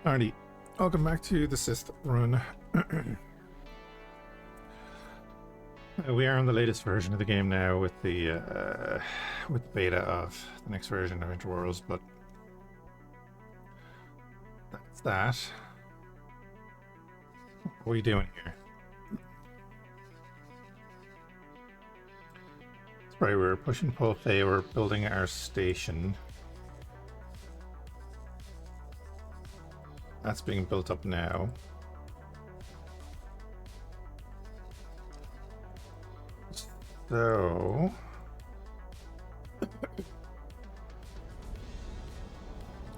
Alrighty, welcome back to the Sith run. We are on the latest version of the game now with the beta of the next version of Interworlds, but that's that. What are we doing here? That's right, we're pushing pull play, we're building our station. That's being built up now. So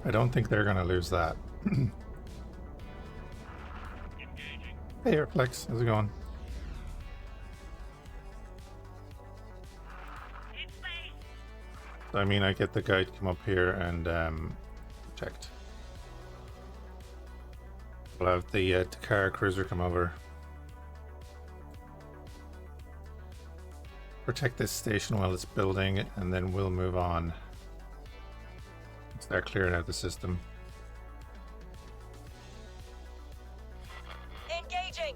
I don't think they're gonna lose that. Hey Airflex, how's it going? I mean, I get the guy to come up here and protect. We'll have the Takara cruiser come over. Protect this station while it's building, and then we'll move on. Start clearing out the system. Engaging.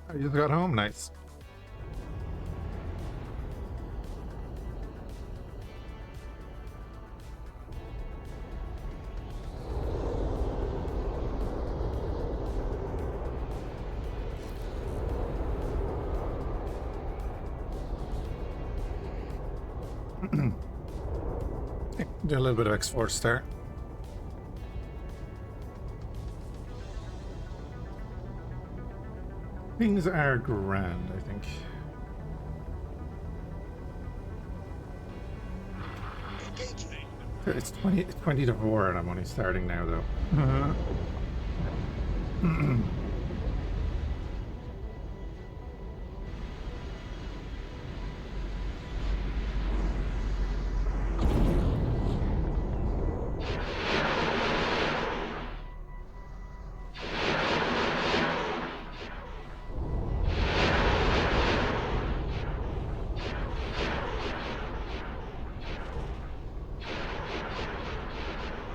I just got home, nice. Do a little bit of X-Force start. Things are grand, I think. It's 20 to 4 and I'm only starting now though.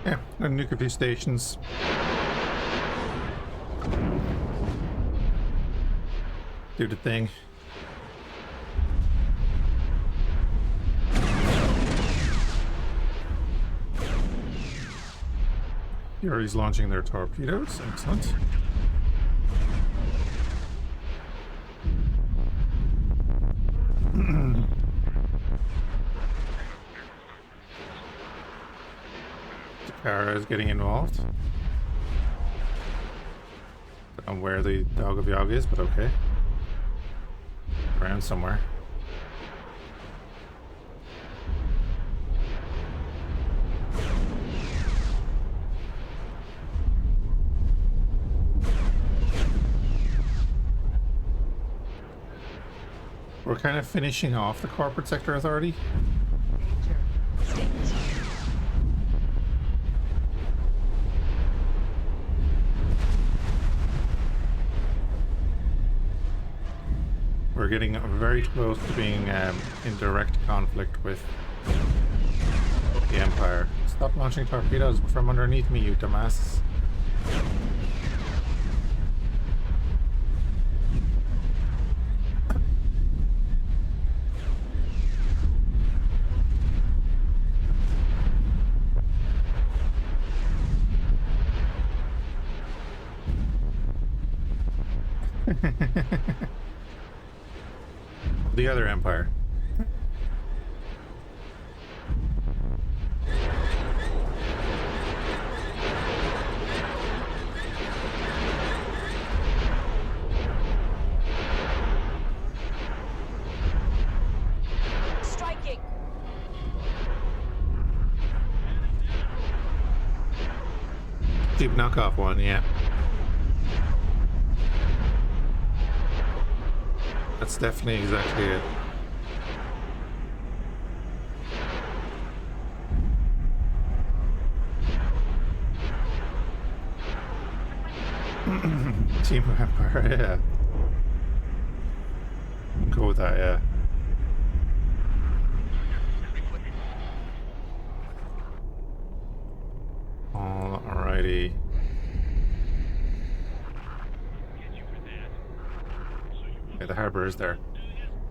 Yeah, and nuke a few stations. Do the thing. Fury's launching their torpedoes. Excellent. Takara is getting involved. Don't know where the Dog of Yog is, but okay. Around somewhere. We're kind of finishing off the corporate sector authority. We're getting very close to being in direct conflict with the Empire. Stop launching torpedoes from underneath me, you dumbasses. The other Empire. Striking. Deep knockoff one, yeah. That's definitely exactly it. Team of Empire, yeah. Go with that, yeah. Alrighty. Okay, the harbour is there.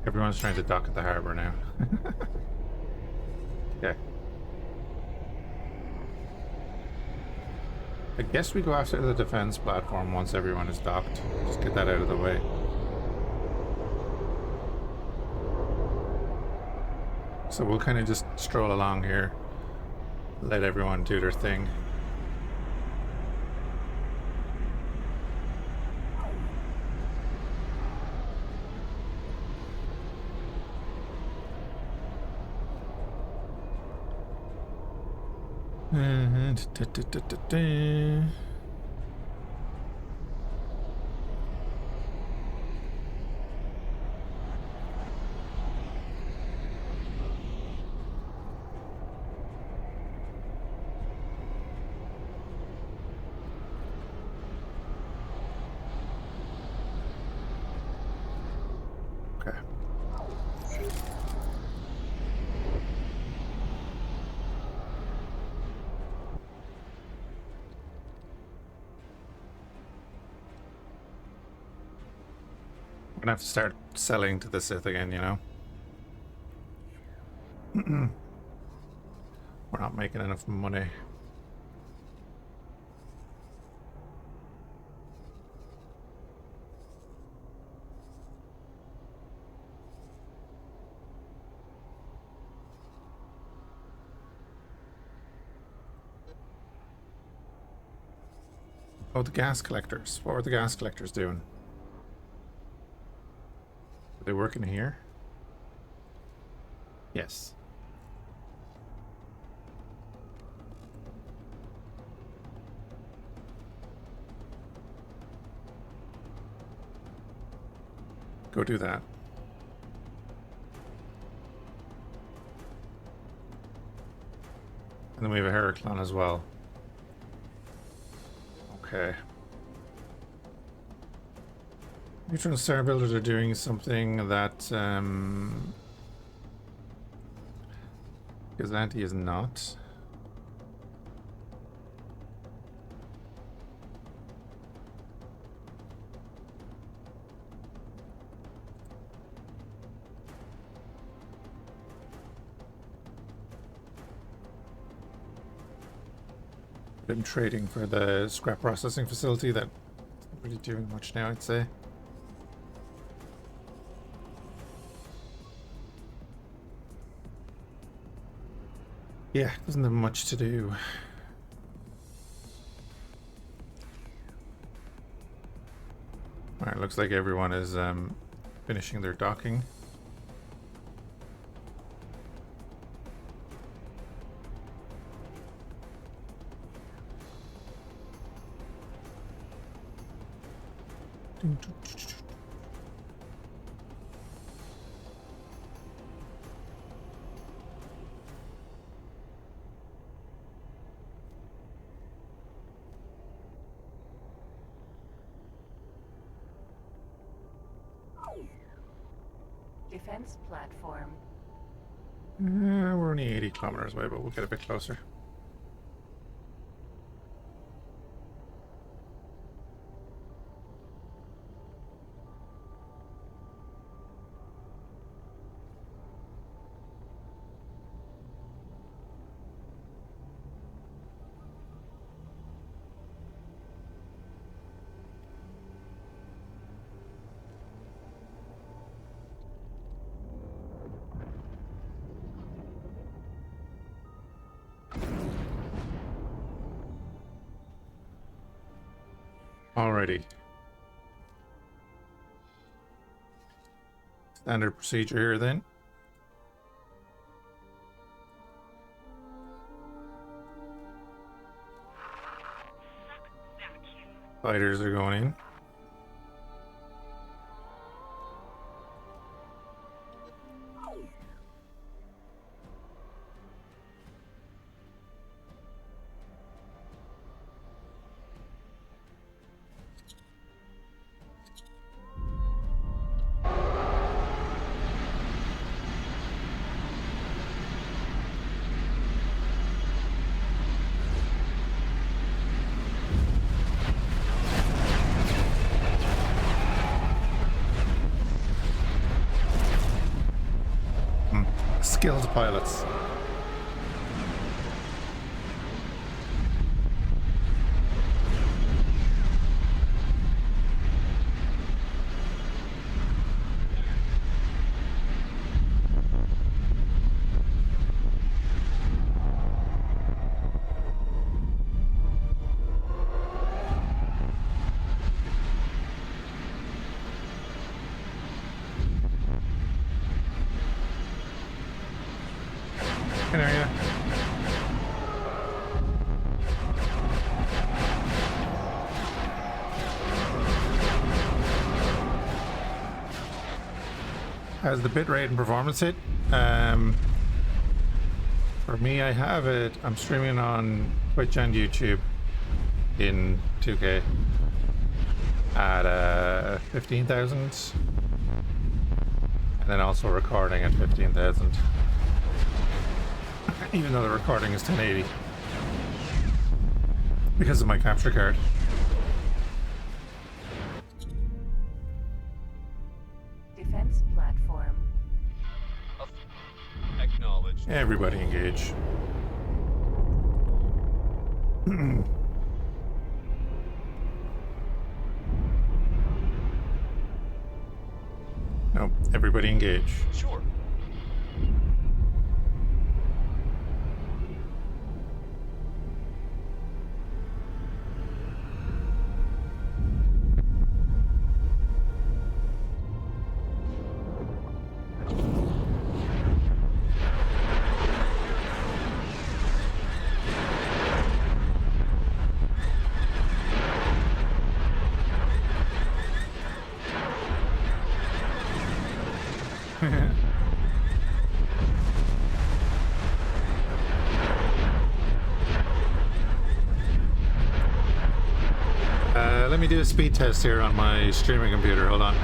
Everyone's trying to dock at the harbour now. Okay. I guess we go after the defense platform once everyone is docked. Just get that out of the way. So we'll kind of just stroll along here. Let everyone do their thing. Okay. I'm gonna have to start selling to the Sith again, you know? We're not making enough money. Oh, the gas collectors. What were the gas collectors doing? Are they working here? Yes. Go do that. And then we have a Heraclon as well. Okay. Neutron Star Builders are doing something that Gazanti is not. Been trading for the scrap processing facility that isn't really doing much now, I'd say. Yeah, doesn't have much to do. Alright, looks like everyone is finishing their docking. Defense platform. We're only 80 kilometers away, but we'll get a bit closer. Alrighty. Standard procedure here then. Fighters are going in. skilled pilots. Area. How's the bitrate and performance hit? For me, I have it. I'm streaming on Twitch and YouTube in 2K at 15,000, and then also recording at 15,000. Even though the recording is 1080 because of my capture card. Defense platform. Acknowledged. Everybody engage. No, everybody engage. Sure. Let me do a speed test here on my streaming computer. Hold on.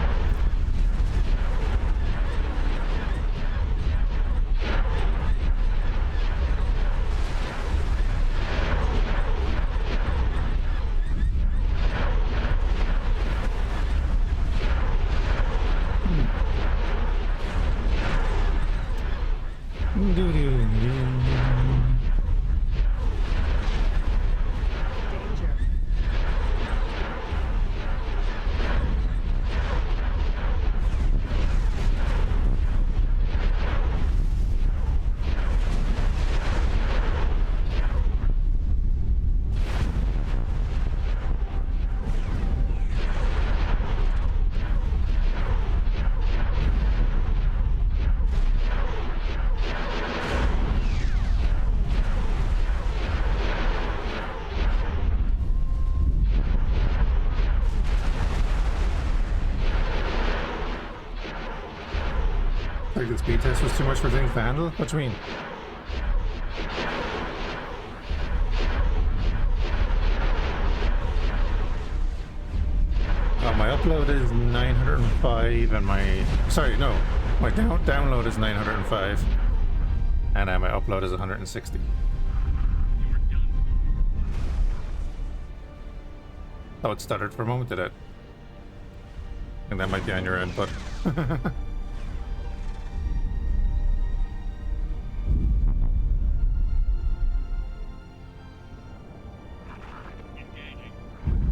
Like the speed test was too much for things to handle? What do you mean? My upload is 905 and my... Sorry, no. My download is 905 and my upload is 160. Oh, it stuttered for a moment, did it? I think that might be on your end, but...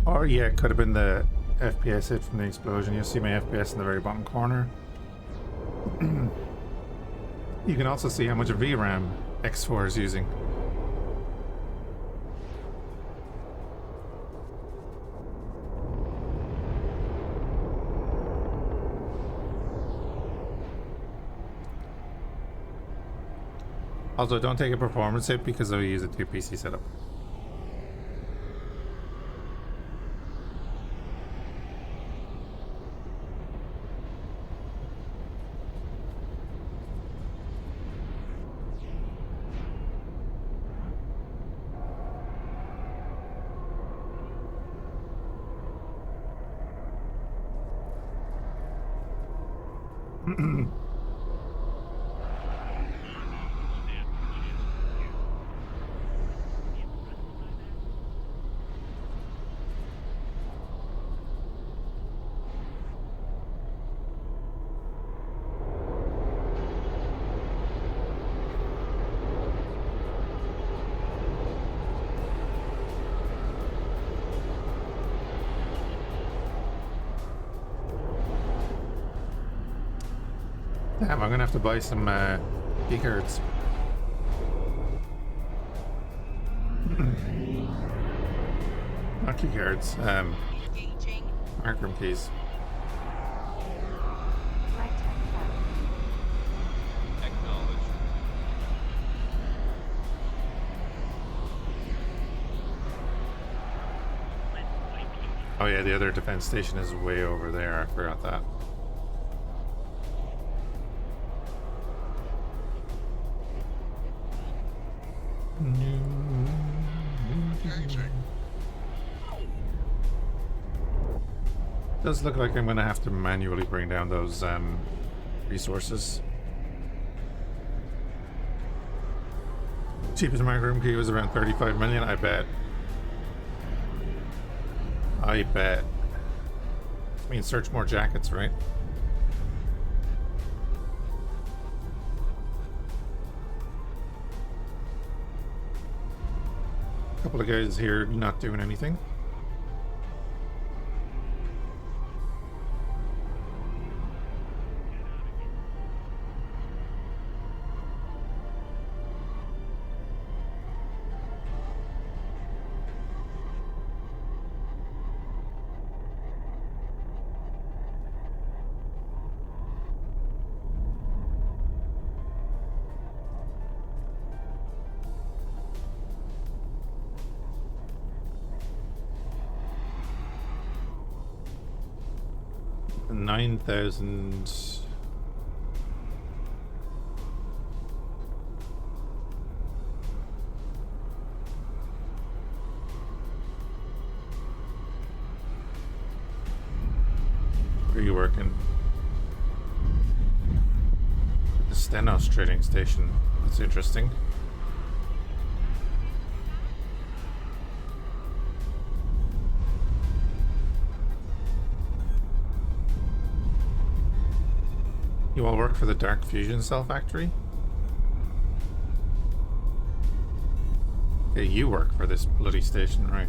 Or yeah, it could have been the FPS hit from the explosion. You'll see my FPS in the very bottom corner. You can also see how much VRAM X4 is using. Also, don't take a performance hit because I'll use a 2PC setup. Damn, I'm gonna have to buy some key cards. Not key cards, Engaging. markroom keys. Acknowledged. Oh yeah, the other defense station is way over there. I forgot that. Does look like I'm gonna have to manually bring down those resources. Cheapest markroom key was around 35 million, I bet. I bet. I mean, search more jackets, right? A couple of guys here not doing anything. $9,000. Where are you working? The Stenos trading station. That's interesting. You all work for the Dark Fusion Cell Factory? Okay, you work for this bloody station, right?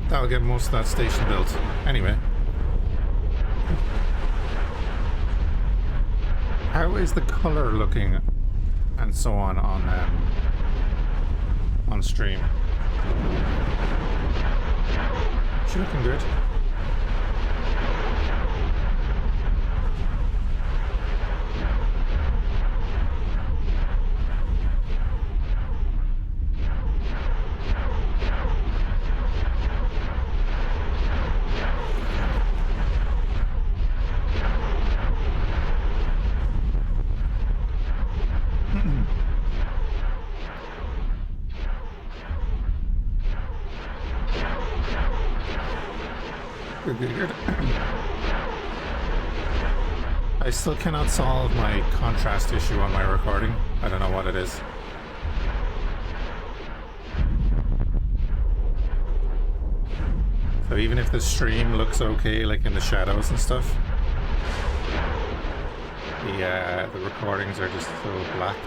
That'll get most of that station built. Anyway. How is the color looking and so on stream? She looking good. Good. I still cannot solve my contrast issue on my recording. I don't know what it is. So even if the stream looks okay, like in the shadows and stuff, the recordings are just so black.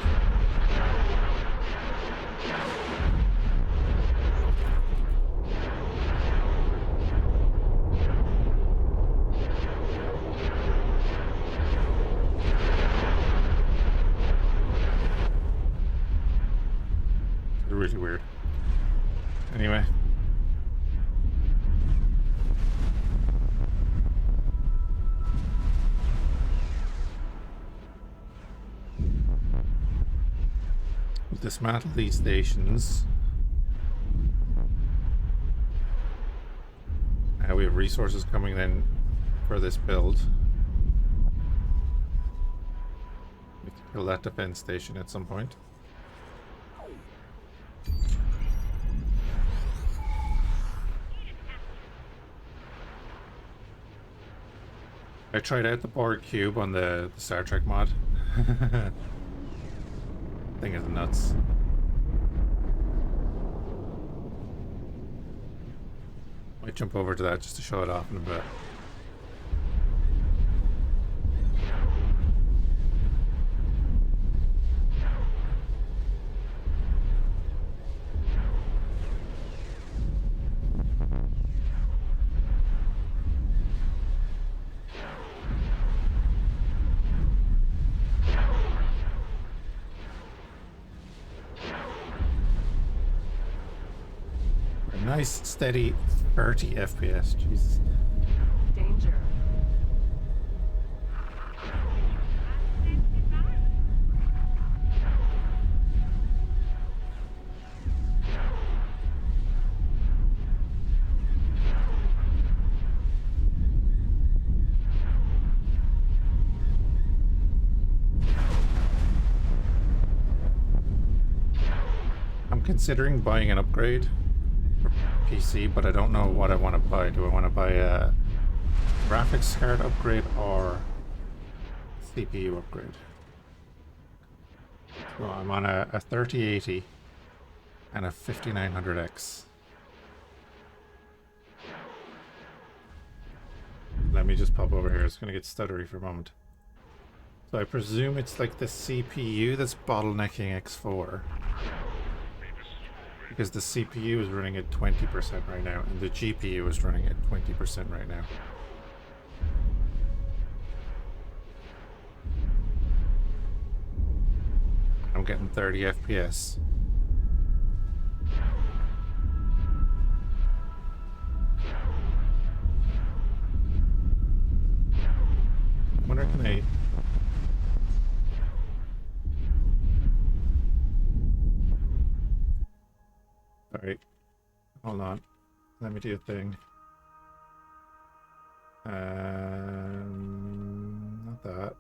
Really weird. Anyway. dismantle these stations. We have resources coming in for this build. We can kill that defense station at some point. I tried out the Borg cube on the Star Trek mod. Thing is nuts. Might jump over to that just to show it off in a bit. Nice, steady 30 FPS. Jesus. Danger. I'm considering buying an upgrade for PC, but I don't know what I want to buy. Do I want to buy a graphics card upgrade or CPU upgrade? So I'm on a 3080 and a 5900X. Let me just pop over here. It's going to get stuttery for a moment. So I presume it's like the CPU that's bottlenecking X4. Because the CPU is running at 20% right now, and the GPU is running at 20% right now. I'm getting 30 FPS. I wonder can I... Alright, hold on. Let me do a thing. Not that.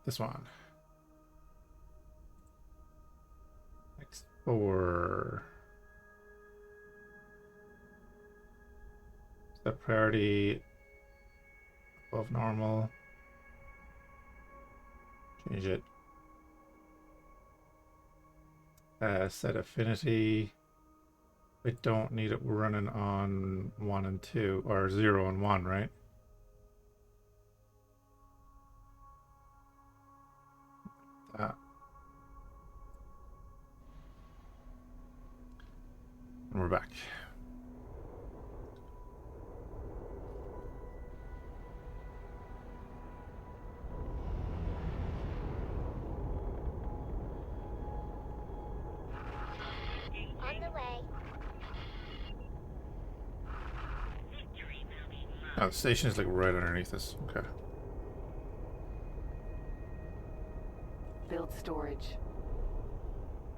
This one. X4. Set priority above normal. Change it. Set affinity. I don't need it running on 1 and 2, or 0 and 1, right? That. And we're back. On the way. Oh, the station is like right underneath us. Okay. Build storage.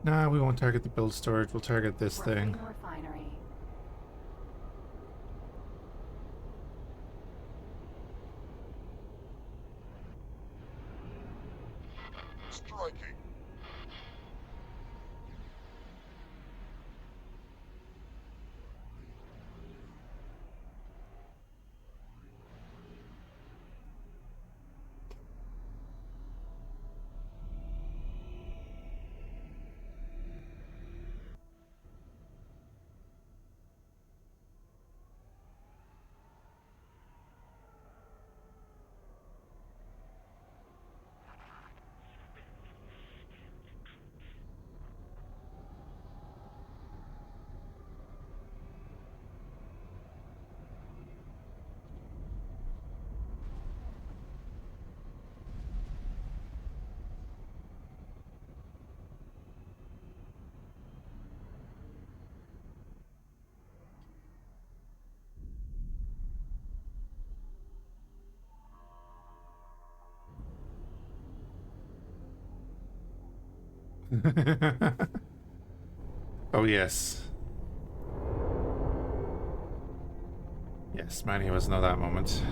Nah, we won't target the build storage. We'll target this thing. Refining refinery. Striking. Oh, yes. Yes, many of us know that moment.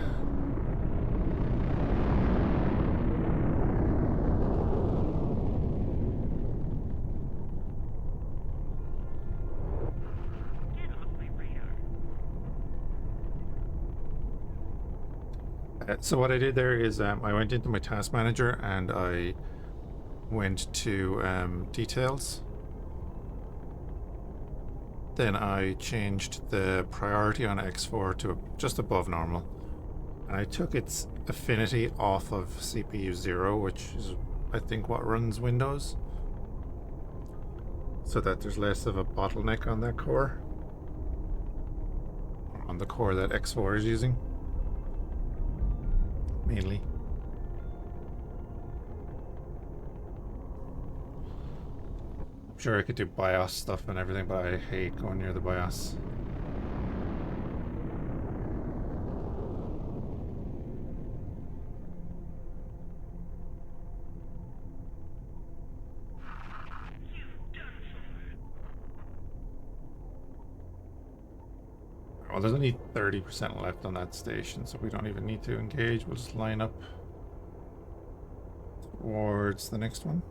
Get off my radar. So what I did there is I went into my task manager and I went to details. Then I changed the priority on X4 to just above normal. And I took its affinity off of CPU 0, which is I think what runs Windows, so that there's less of a bottleneck on that core. On the core that X4 is using. Mainly. I'm sure I could do BIOS stuff and everything, but I hate going near the BIOS. Well, there's only 30% left on that station, so we don't even need to engage. We'll just line up towards the next one.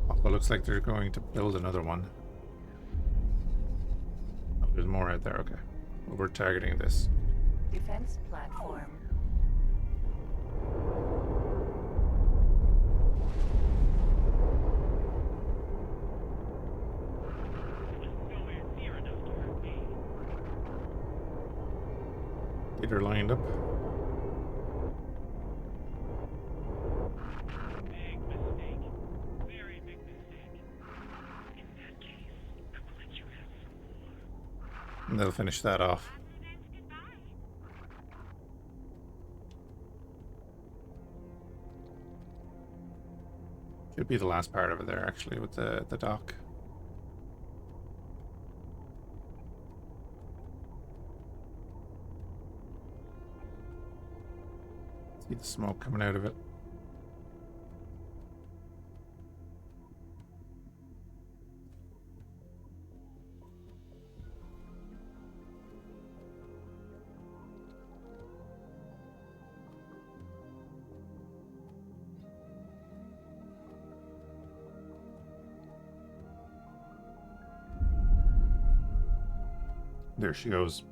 Oh, it looks like they're going to build another one. Oh, there's more out there, okay. Well, we're targeting this. Defense platform. Nowhere near enough to hurt me. Leader lined up. Big mistake. Very big mistake. In that case, I will let you have some more. And they'll finish that off. Accidents goodbye. Should be the last part over there, actually, with the dock. See the smoke coming out of it. There she goes.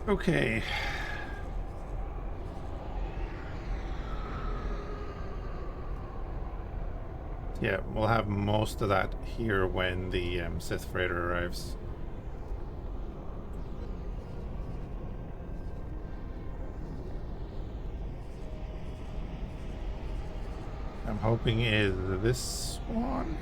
Okay. Yeah, we'll have most of that here when the Sith freighter arrives. I'm hoping is this one.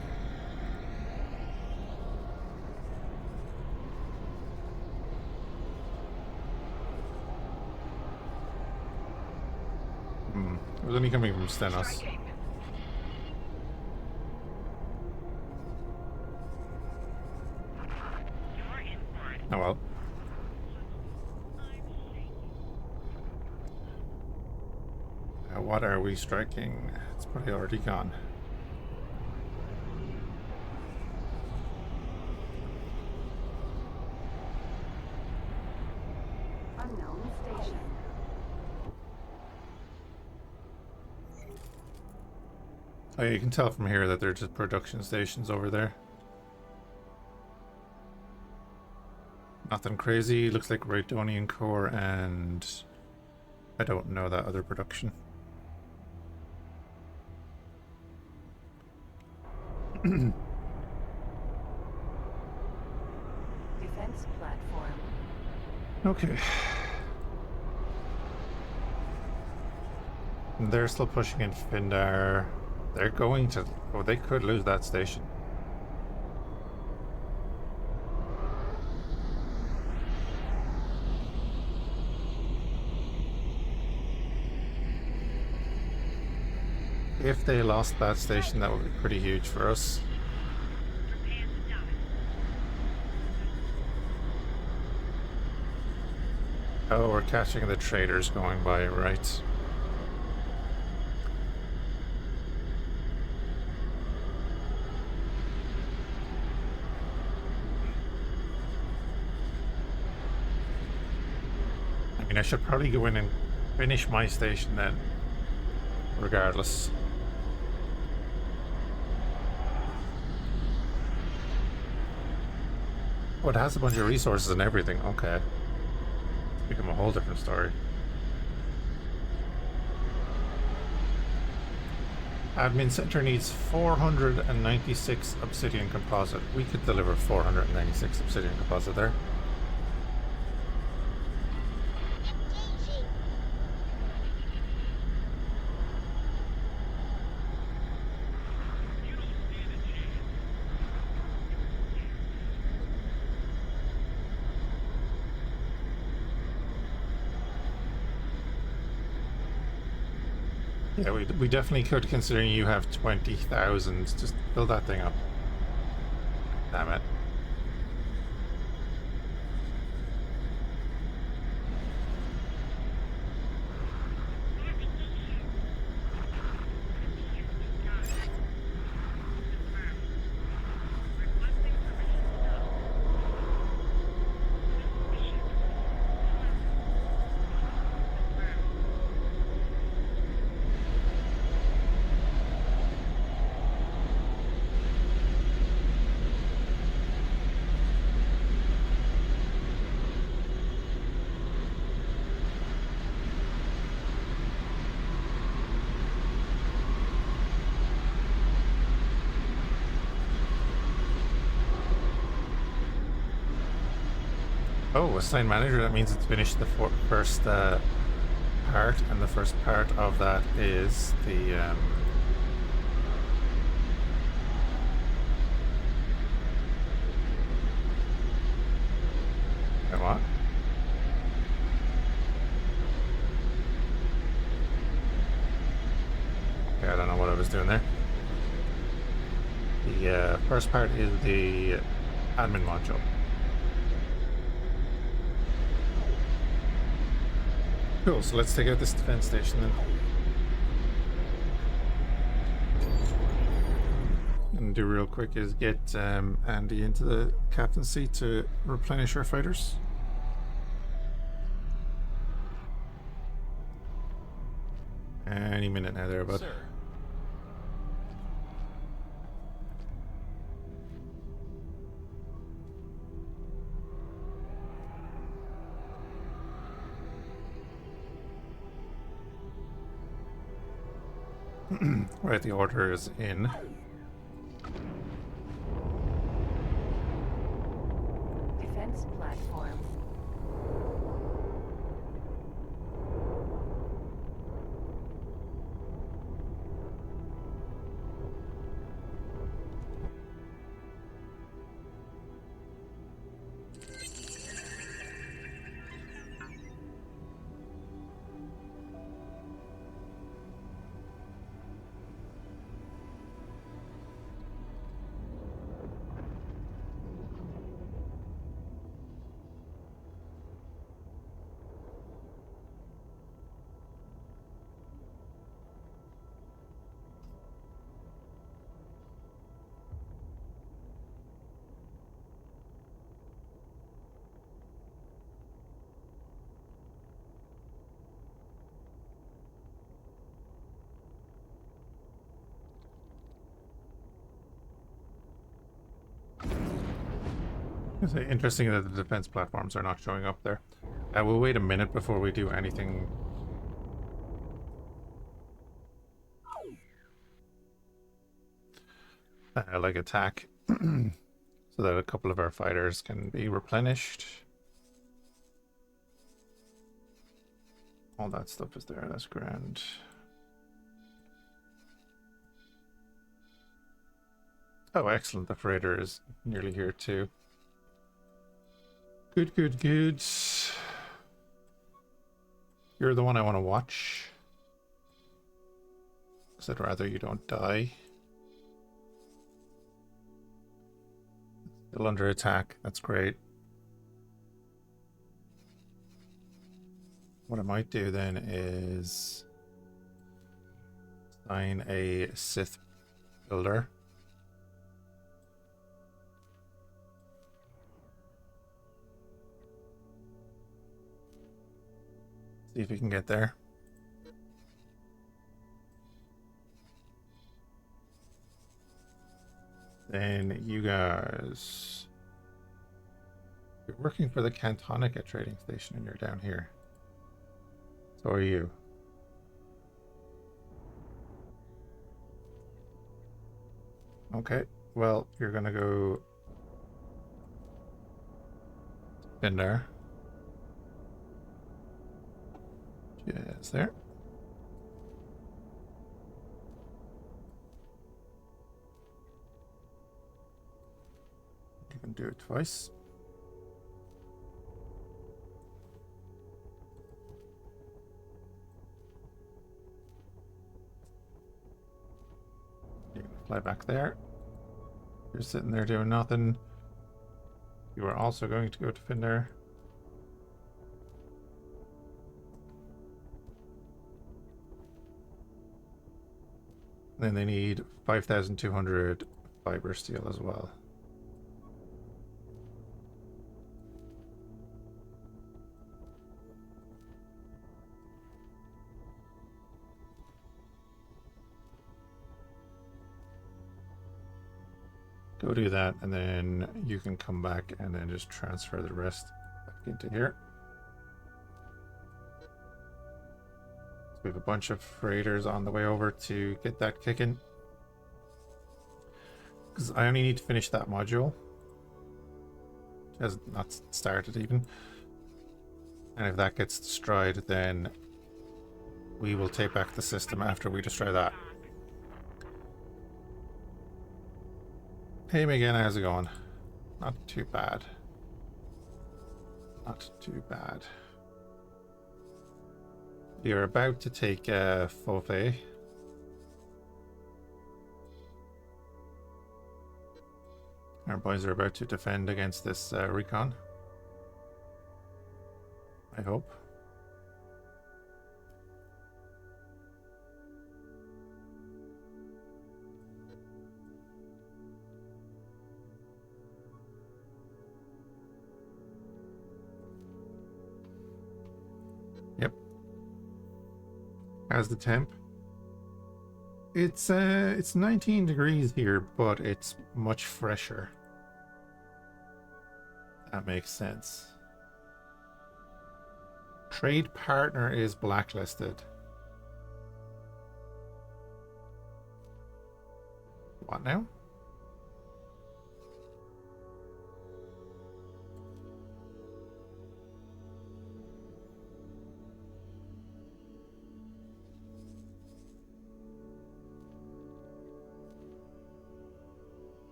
It was only coming from Stenos. Oh well. What are we striking? It's probably already gone. Unknown station. Oh, yeah, you can tell from here that they're just production stations over there. Nothing crazy. Looks like Raidonian core and I don't know that other production. Defense platform. Okay. And they're still pushing in Findar. They're going to... Oh, they could lose that station. If they lost that station, that would be pretty huge for us. Prepare to die. Oh, we're catching the traders going by, right. I mean, I should probably go in and finish my station then, regardless. Oh, it has a bunch of resources and everything. Okay. It's become a whole different story. Admin Center needs 496 obsidian composite. We could deliver 496 obsidian composite there. Engaging. You don't stand a chance. Yeah, we definitely could, considering you have 20,000. Just build that thing up. Damn it. Oh, assigned manager, that means it's finished the first part, and the first part of that is the what? Okay, I don't know what I was doing there. The first part is the admin module. Cool, so let's take out this defense station then. And do real quick is get Andy into the captaincy to replenish our fighters. Any minute now there, bud. Sir. Right, the order is in. Defense platforms. It's interesting that the defense platforms are not showing up there. We'll wait a minute before we do anything. Like attack, so that a couple of our fighters can be replenished. All that stuff is there. That's grand. Oh, excellent. The freighter is nearly here too. Good, good, good. You're the one I want to watch. Because I'd rather you don't die. Still under attack. That's great. What I might do then is assign a Sith builder. See if we can get there. Then you guys, you're working for the Cantonica trading station and you're down here. So are you. Okay, well, you're gonna go in there. Yes, there. You can do it twice. You can fly back there. You're sitting there doing nothing. You are also going to go to Finder. Then they need 5,200 fiber steel as well. Go do that, and then you can come back and then just transfer the rest back into here. We have a bunch of freighters on the way over to get that kicking. Because I only need to finish that module. It has not started even. And if that gets destroyed, then we will take back the system after we destroy that. Hey Megan, how's it going? Not too bad. Not too bad. You're about to take Fofei. Our boys are about to defend against this recon. I hope. Yep. How's the temp? It's 19 degrees here, but it's much fresher. That makes sense. Trade partner is blacklisted. What now?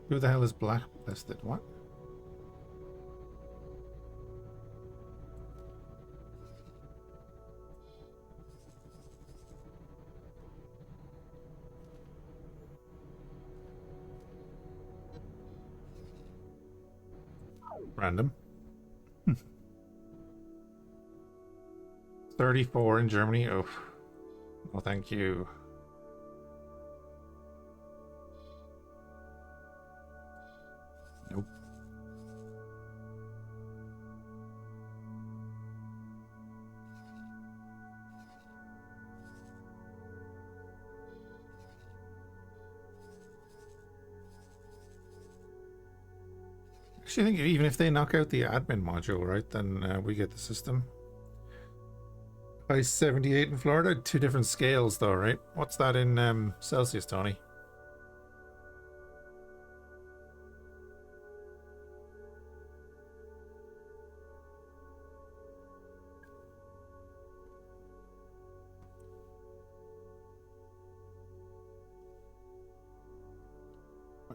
Who the hell is blacklisted? What? Random. 34 in Germany. Oh, well, thank you. Nope. Actually, I think even if they knock out the admin module, right, then we get the system. By 78 in Florida, 2 different scales though, right? What's that in Celsius, Tony?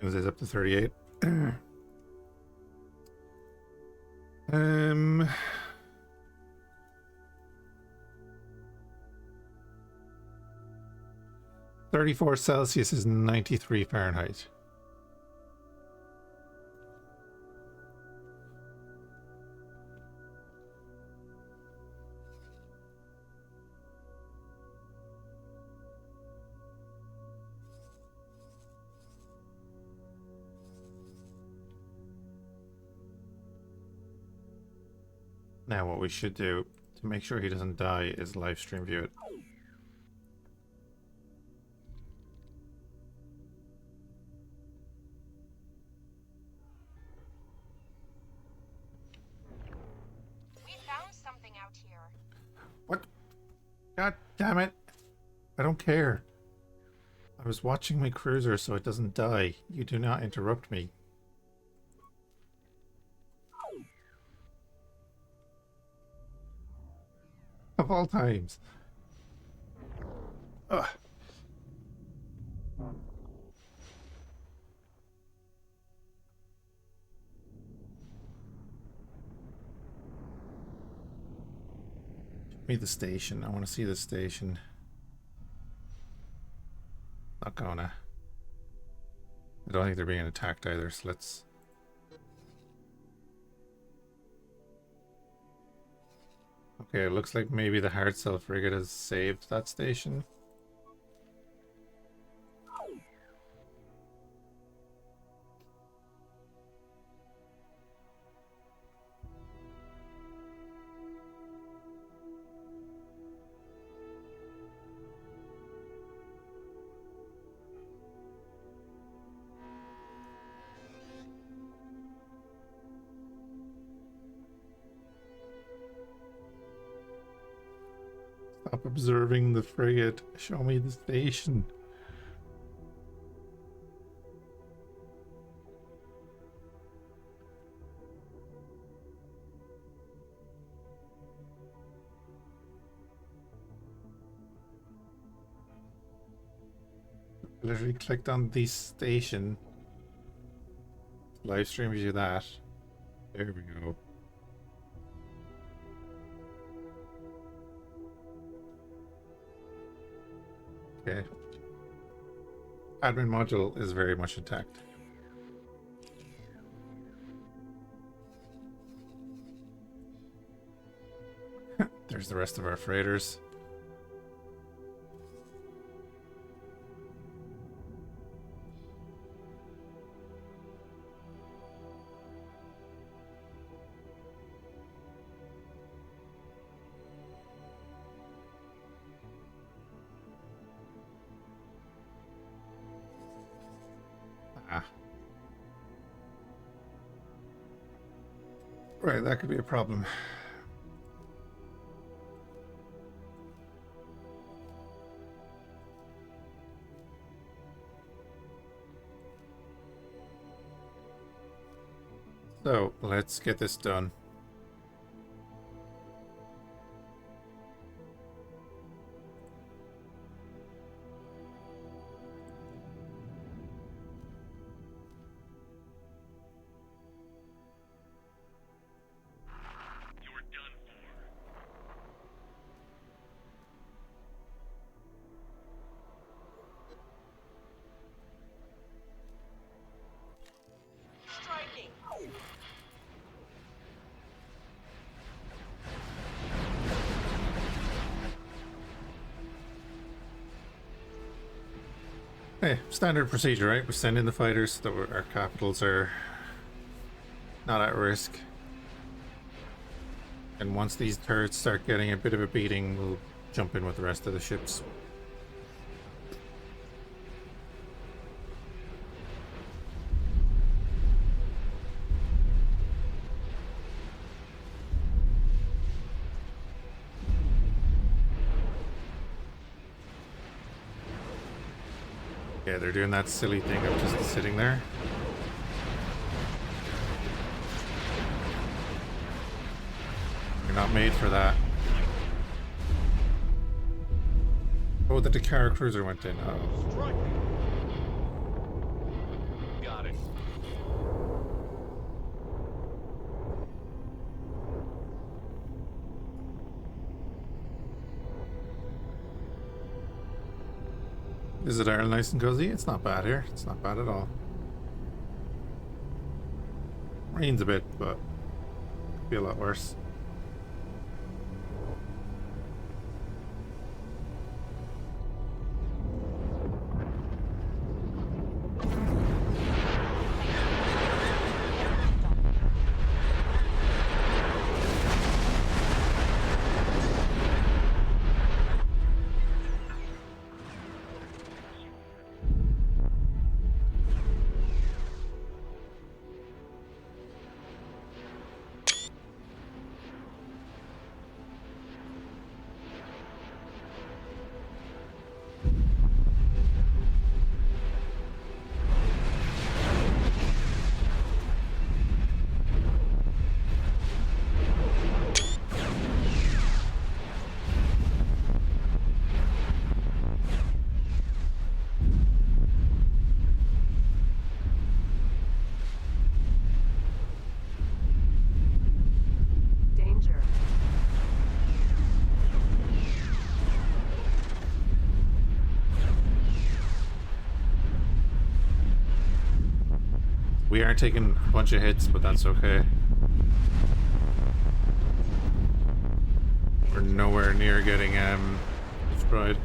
Wednesday's up to 38. um. 34 Celsius is 93 Fahrenheit. Now what we should do to make sure he doesn't die is live stream view it. We found something out here. What? God damn it. I don't care. I was watching my cruiser so it doesn't die. You do not interrupt me. Of all times. Ugh. Give me the station. I want to see the station. Not gonna. I don't think they're being attacked either, so let's... Okay, it looks like maybe the hard self frigate has saved that station. Stop observing the frigate. Show me the station. Literally clicked on the station. Live stream view that. There we go. Okay. Admin module is very much intact. There's the rest of our freighters. Right, that could be a problem. So, let's get this done. You're done for. Striking. Hey, standard procedure, right? We send in the fighters so that our capitals are not at risk. And once these turrets start getting a bit of a beating, we'll jump in with the rest of the ships. Yeah, they're doing that silly thing of just sitting there. You're not made for that. Oh, the Dakar cruiser went in. Oh. Got Is it Ireland nice and cozy? It's not bad here. It's not bad at all. Rains a bit, but could be a lot worse. Danger. We are taking a bunch of hits, but that's okay. We're nowhere near getting destroyed.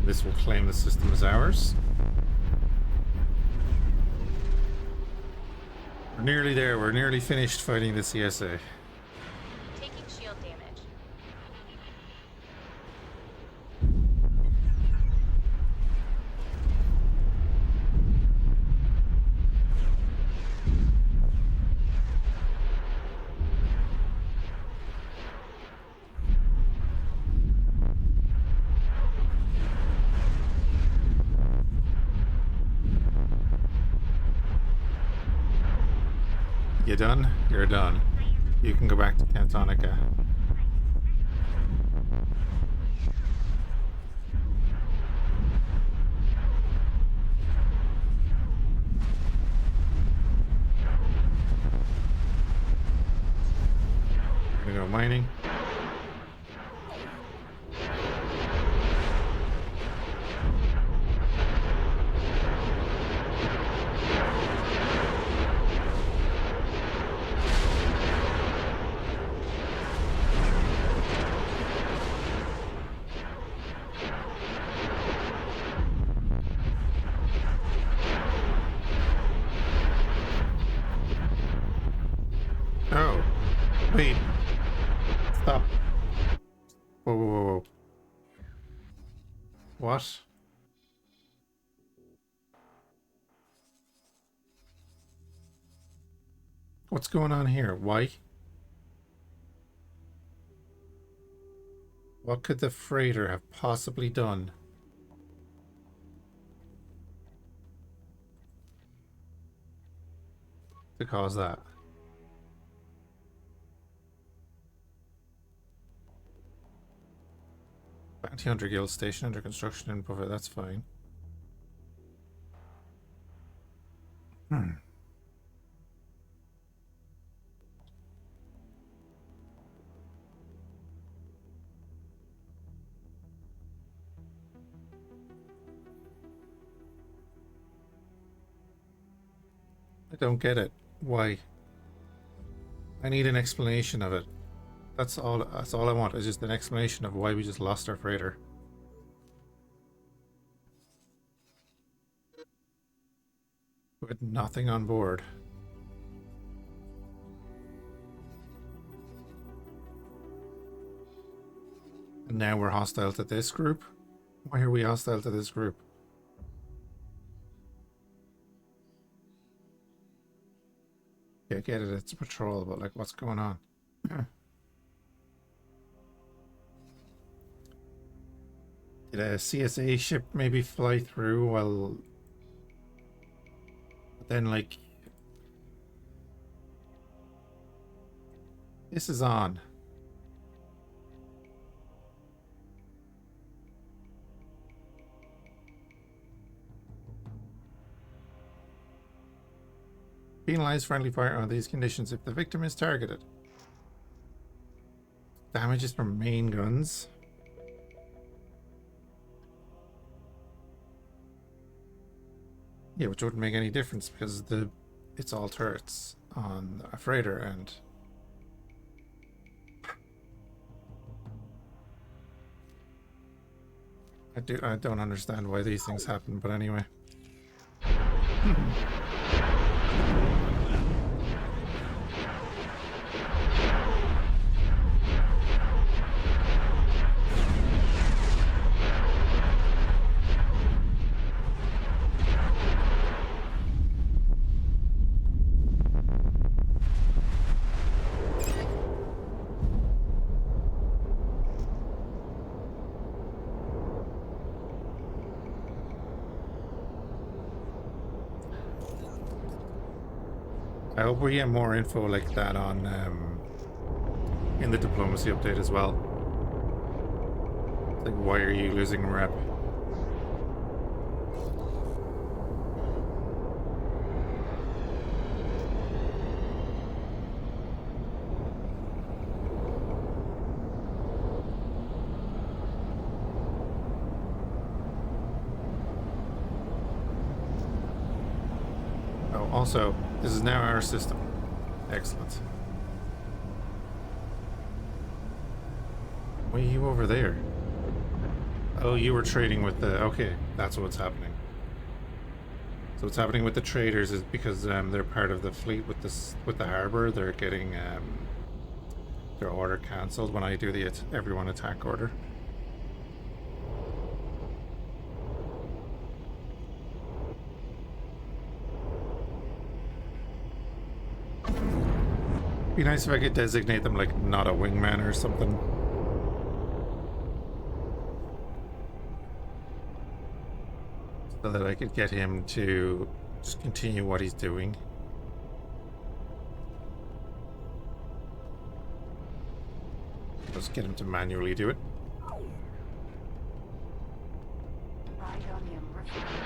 This will claim the system as ours. We're nearly there. We're nearly finished fighting the CSA. Taking shield damage. You done? You're done. You can go back to Cantonica. I'm gonna go mining. Oh, wait. Stop. Whoa, whoa, whoa, whoa. What? What's going on here? Why? What could the freighter have possibly done to cause that? Bounty Hunter Guild station under construction in Buffet, that's fine. I don't get it. Why? I need an explanation of it. That's all I want, is just an explanation of why we just lost our freighter. With nothing on board. And now we're hostile to this group? Why are we hostile to this group? Yeah, I get it, it's a patrol, but like, what's going on? Did a CSA ship maybe fly through while... But then, like... This is on. Penalize friendly fire on these conditions if the victim is targeted. Damages from main guns. Yeah, which wouldn't make any difference because it's all turrets on a freighter and I don't understand why these things happen, but anyway. I hope we get more info like that on in the diplomacy update as well. Like, why are you losing rep? Oh, also, this is now our system. Excellent. Why are you over there? Oh, you were trading with the... Okay, that's what's happening. So what's happening with the traders is because they're part of the fleet with the harbor. They're getting their order cancelled when I do the everyone attack order. Be nice if I could designate them like not a wingman or something. So that I could get him to just continue what he's doing. Just get him to manually do it. Rhydonium refined.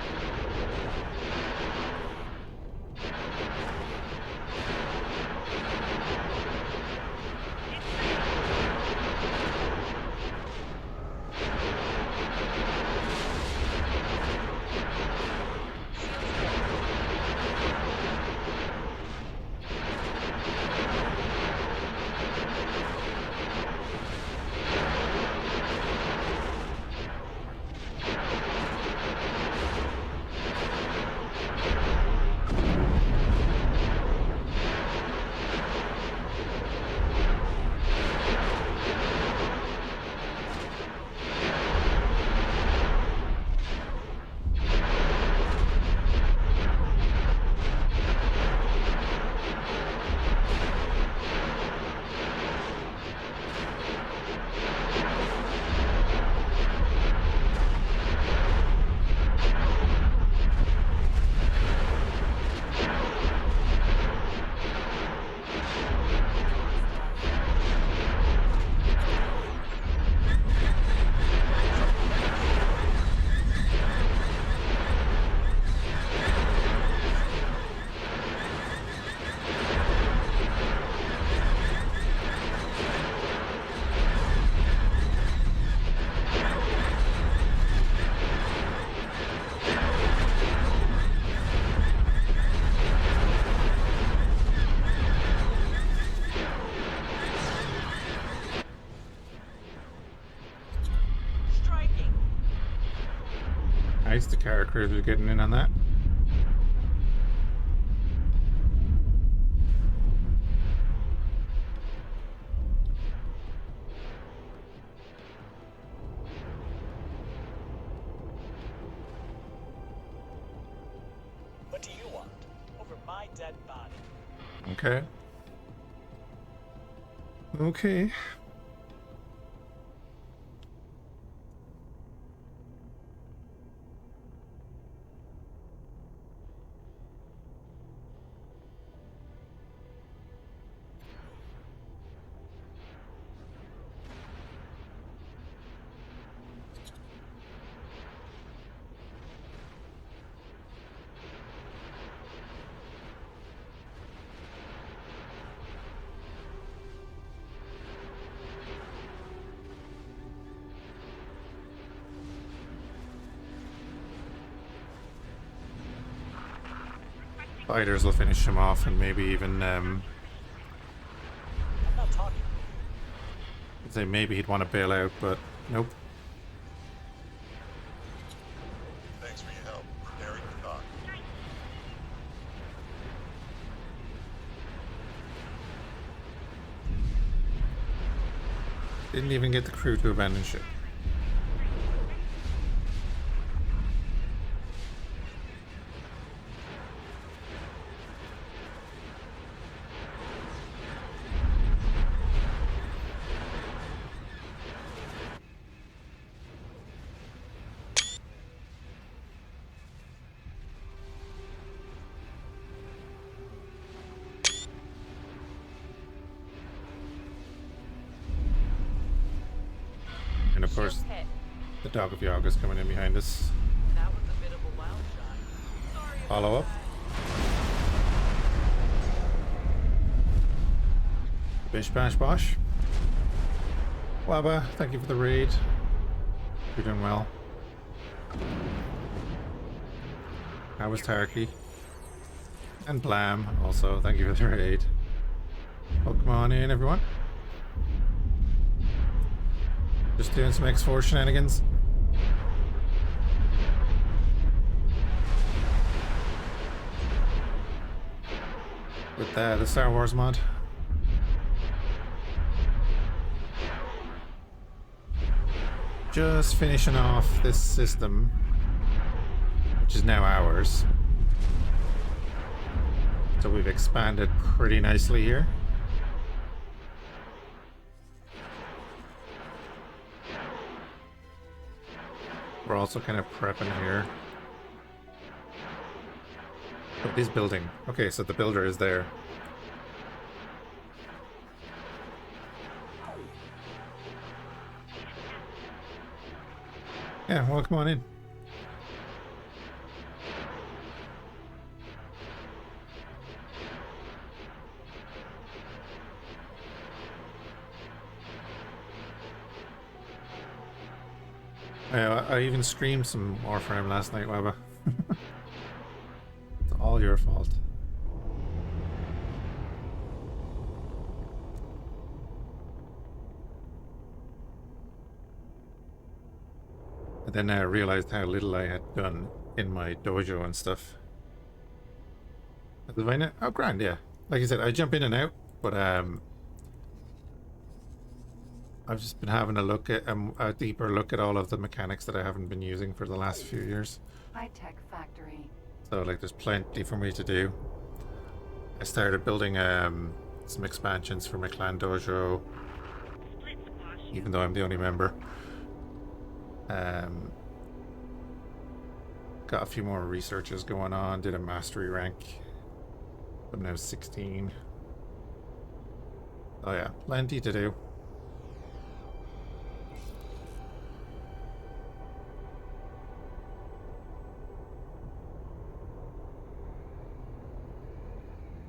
Nice, the characters are getting in on that. What do you want? Over my dead body. Okay. Okay. Fighters will finish him off, and maybe even I'm not talking. I'd say maybe he'd want to bail out, but nope. Thanks for your help. Preparing to dock. Didn't even get the crew to abandon ship. And of course, Shield hit. the dog of Yog is coming in behind us. That was a bit of a wild shot. Sorry about Follow up. Bish bash bosh. Wabba, thank you for the raid. You're doing well. How was Tarky? And Blam, also, thank you for the raid. Welcome on in, everyone. Just doing some X4 shenanigans. With the Star Wars mod. Just finishing off this system, which is now ours. So we've expanded pretty nicely here. We're also kind of prepping here. Oh, it is building. Okay, so the builder is there. Yeah, well, come on in. I even streamed some Warframe last night, Wabba. It's all your fault. And then I realized how little I had done in my dojo and stuff. Did I know? Oh, grand, yeah. Like I said, I jump in and out, but I've just been having a look at a deeper look at all of the mechanics that I haven't been using for the last few years. High-tech factory. So like, there's plenty for me to do. I started building some expansions for my clan dojo, even though I'm the only member. Got a few more researches going on. Did a mastery rank. I'm now 16. Oh yeah, plenty to do.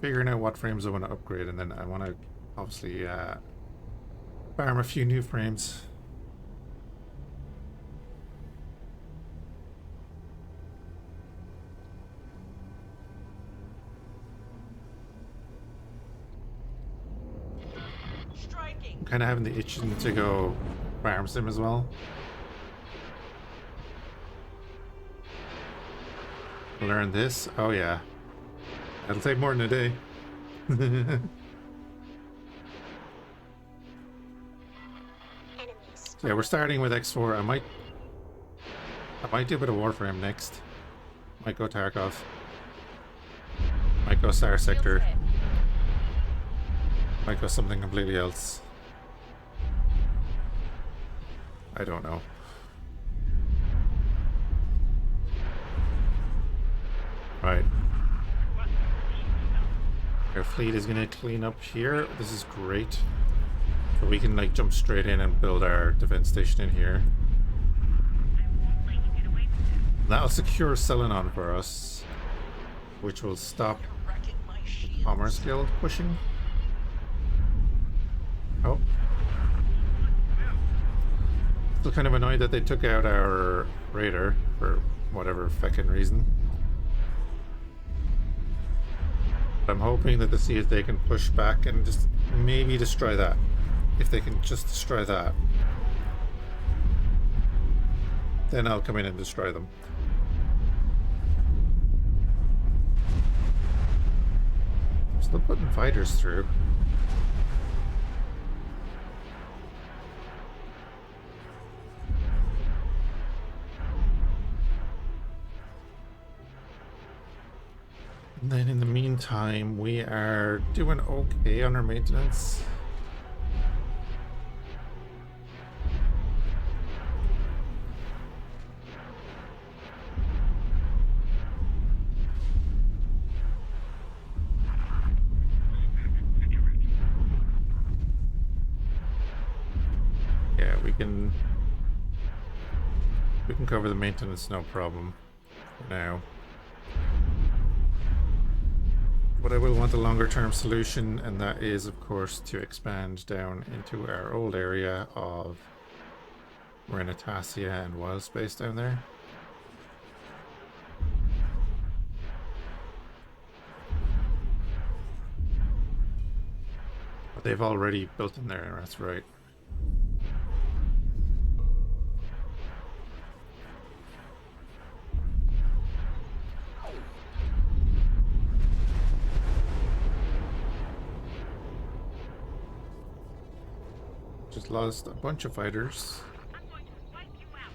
Figuring out what frames I want to upgrade, and then I want to obviously farm a few new frames. Striking. I'm kind of having the itching to go farm sim as well. Learn this? Oh yeah. That'll take more than a day. Yeah, we're starting with X4. I might do a bit of Warframe next. Might go Tarkov. Might go Starsector. Might go something completely else. I don't know. Right. Our fleet is gonna clean up here. This is great. So we can like jump straight in and build our defense station in here. That'll secure Selenon for us, which will stop Wrecking my the shield. Commerce Guild pushing. Oh. Still kind of annoyed that they took out our raider for whatever feckin' reason. I'm hoping that the they can push back and just maybe destroy that. If they can just destroy that, then I'll come in and destroy them. Still putting fighters through. And then in the meantime, we are doing okay on our maintenance. Yeah, we can cover the maintenance, no problem for now. But I will want a longer term solution, and that is of course to expand down into our old area of Renatasia and Wild Space down there. But they've already built in there, that's right. Just lost a bunch of fighters. I'm going to wipe you out.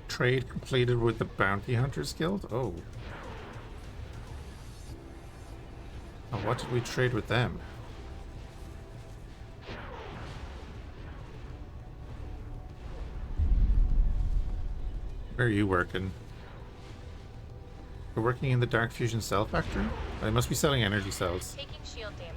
Trade completed with the Bounty Hunters Guild? Oh. Oh, what did we trade with them? Where are you working? We're working in the Dark Fusion Cell Factory? I must be selling energy cells. Taking shield damage.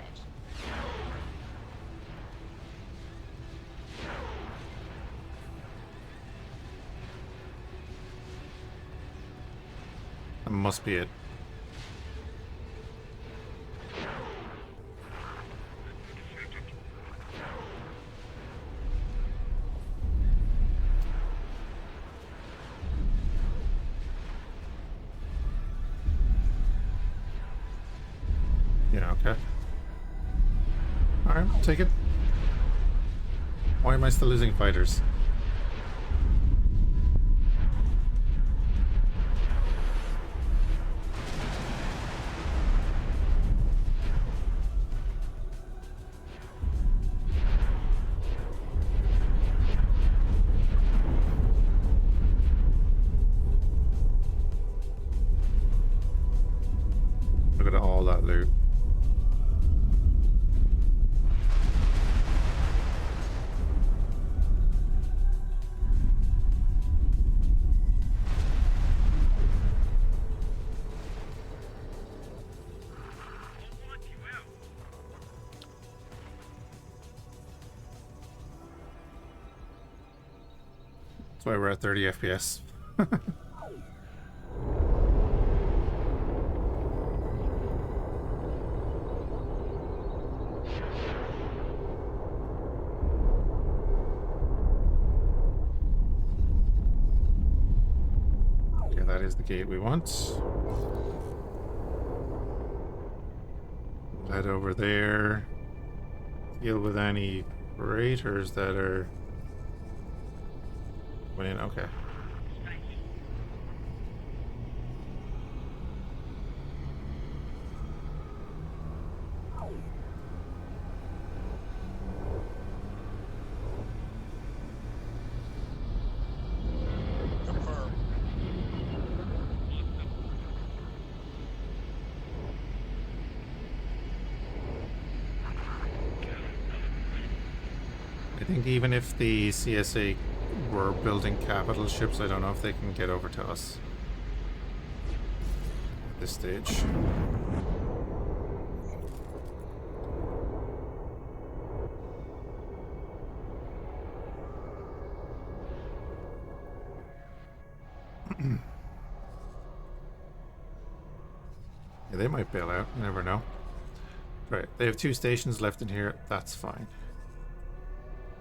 That must be it. Yeah, okay. Alright, take it. Why am I still losing fighters? Look at all that loot. That's why we're at 30 FPS. Okay, that is the gate we want. We'll head over there. Deal with any freighters that are went in. Okay. Confirm. I think even if the CSA were building capital ships, I don't know if they can get over to us at this stage. Yeah, they might bail out. You never know. Right, they have 2 stations left in here. That's fine.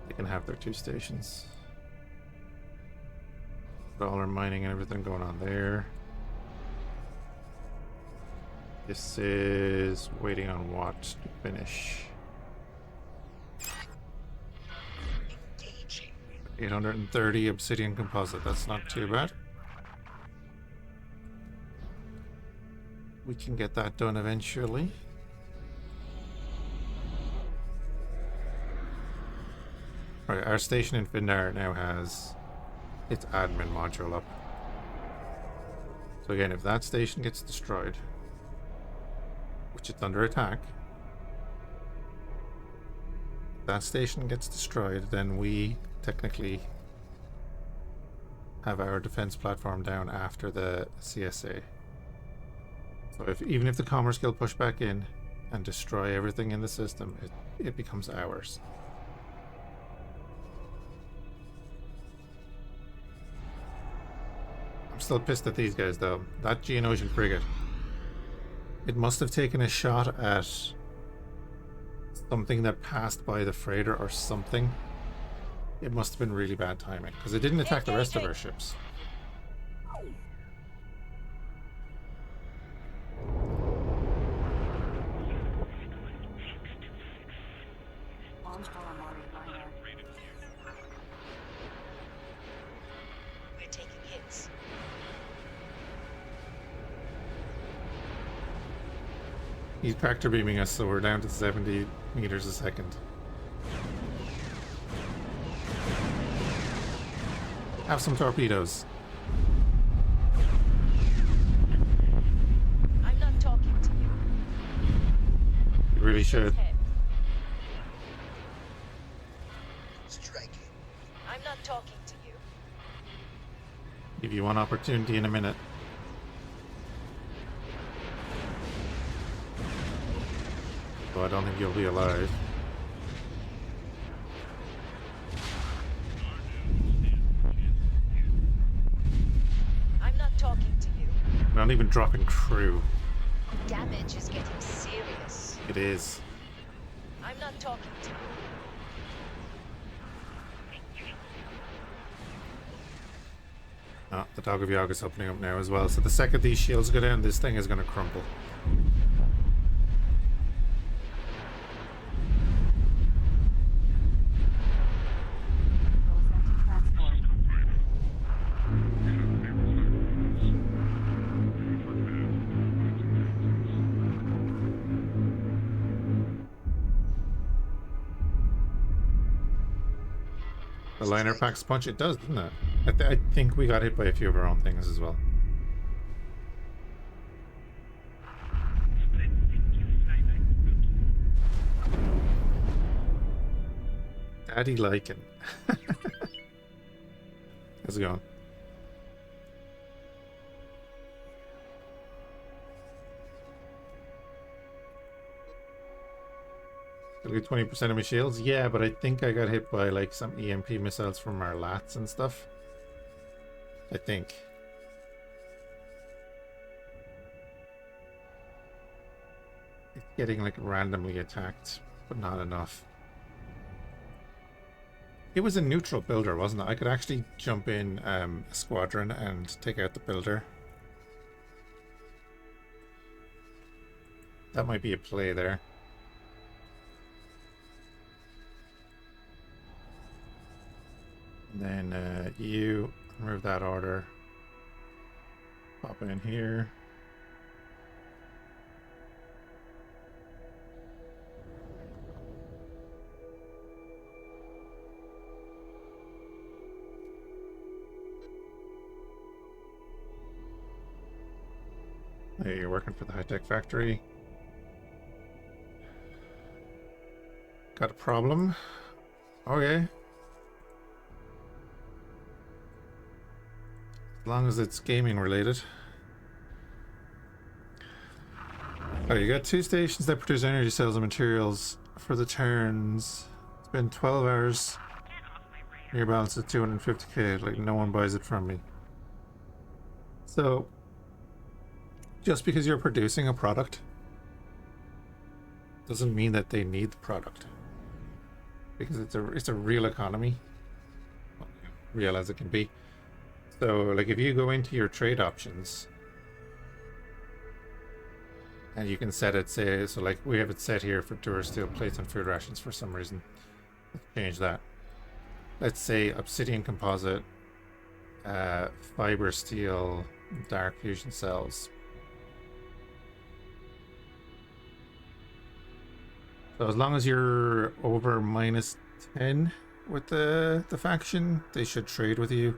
They can have their 2 stations. All our mining and everything going on there. This is waiting on what to finish. 830 obsidian composite. That's not too bad. We can get that done eventually. Right, our station in Findar now has its admin module up. So again, if that station gets destroyed, which it's under attack, if that station gets destroyed, then we technically have our defense platform down after the CSA. So even if the Commerce Guild push back in and destroy everything in the system, it becomes ours. I'm still pissed at these guys though. That Geonosian frigate, it must have taken a shot at something that passed by the freighter or something. It must have been really bad timing because it didn't attack the rest of our ships. Launch calamari liner. We're taking hits. He's tractor beaming us, so we're down to 70 meters a second. Have some torpedoes. I'm not talking to you. You really should. Head. Striking. I'm not talking to you. Give you one opportunity in a minute. Though I don't think you'll be alive. I'm not talking to you. Not even dropping crew. Damage is getting serious. It is. I'm not talking to you. Oh, the Dog of Yog is opening up now as well. So the second these shields go down, this thing is going to crumple. Transport. The liner packs punch. It does, doesn't it? I think we got hit by a few of our own things as well. Daddy liking. How's it going? Still get 20% of my shields? Yeah, but I think I got hit by like some EMP missiles from our lats and stuff. I think. It's getting like randomly attacked, but not enough. It was a neutral builder, wasn't it? I could actually jump in a squadron and take out the builder. That might be a play there. And then you remove that order. Pop in here. Hey, you're working for the high-tech factory. Got a problem? Okay. As long as it's gaming related. Oh, you got 2 stations that produce energy cells and materials for the turns. Spend 12 hours. Your balance is 250k. Like, no one buys it from me. So, just because you're producing a product doesn't mean that they need the product. Because it's a real economy. Real as it can be. So, like, if you go into your trade options, and you can set it, say, so like we have it set here for tourist steel plates and food rations for some reason. Let's change that. Let's say obsidian composite, fiber steel, dark fusion cells. So as long as you're over -10 with the faction, they should trade with you.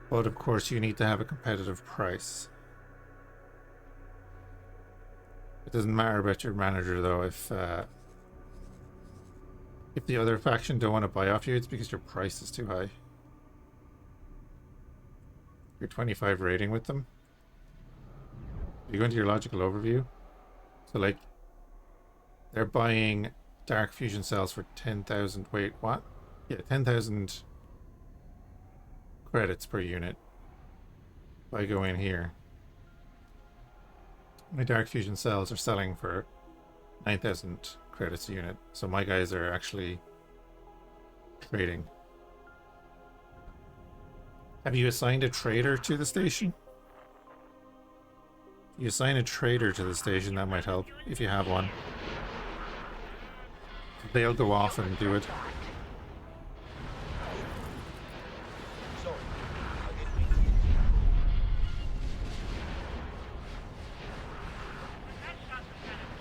But of course you need to have a competitive price. It doesn't matter about your manager though. If the other faction don't want to buy off you, it's because your price is too high. You're 25 rating with them. You go into your logical overview. So like, they're buying dark fusion cells for 10,000. Wait, what? Yeah, 10,000 credits per unit. If I go in here, my dark fusion cells are selling for 9,000 credits a unit. So my guys are actually trading. Have you assigned a trader to the station? If you assign a trader to the station, that might help, if you have one. They'll go off and do it. Sorry, I didn't mean to. That shot was kind of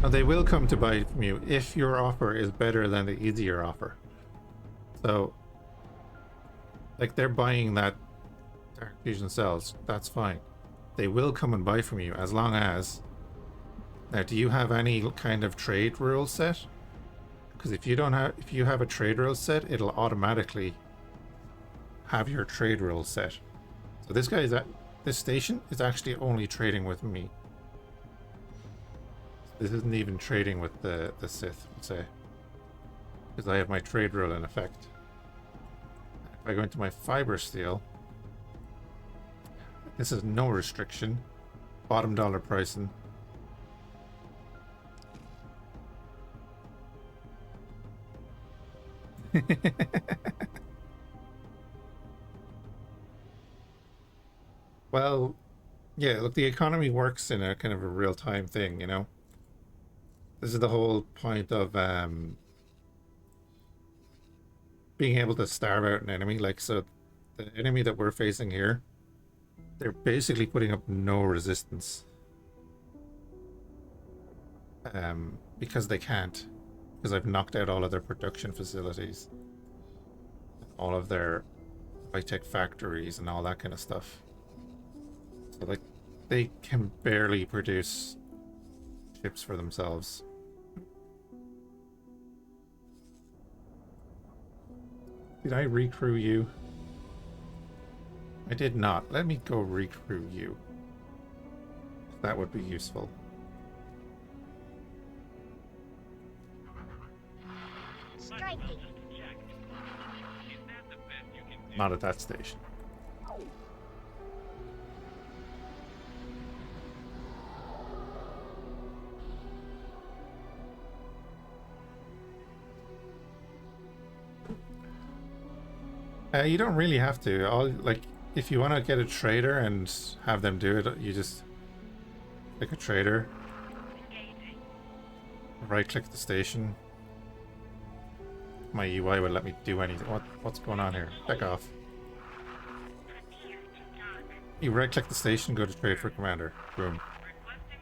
Now they will come to buy from you if your offer is better than the easier offer. So, like, they're buying that dark fusion cells, that's fine. They will come and buy from you as long as... Now, do you have any kind of trade rule set? Because if you have a trade rule set, it'll automatically have your trade rule set. So this guy is at this station is actually only trading with me. This isn't even trading with the Sith, let's say. Because I have my trade rule in effect. If I go into my fiber steel, this is no restriction. Bottom dollar pricing. Well, yeah, look, the economy works in a kind of a real-time thing, you know? This is the whole point of being able to starve out an enemy. Like, so the enemy that we're facing here, they're basically putting up no resistance. Because they can't. Because I've knocked out all of their production facilities. All of their high-tech factories and all that kind of stuff. So, like, they can barely produce ships for themselves. Did I recrew you? I did not. Let me go recrew you. That would be useful. Striking. Not at that station. You don't really have to. Like, if you want to get a trader and have them do it, you just click a trader, right-click the station. My UI would let me do anything. What's going on here? Back off. You right-click the station, go to trade for commander. Boom.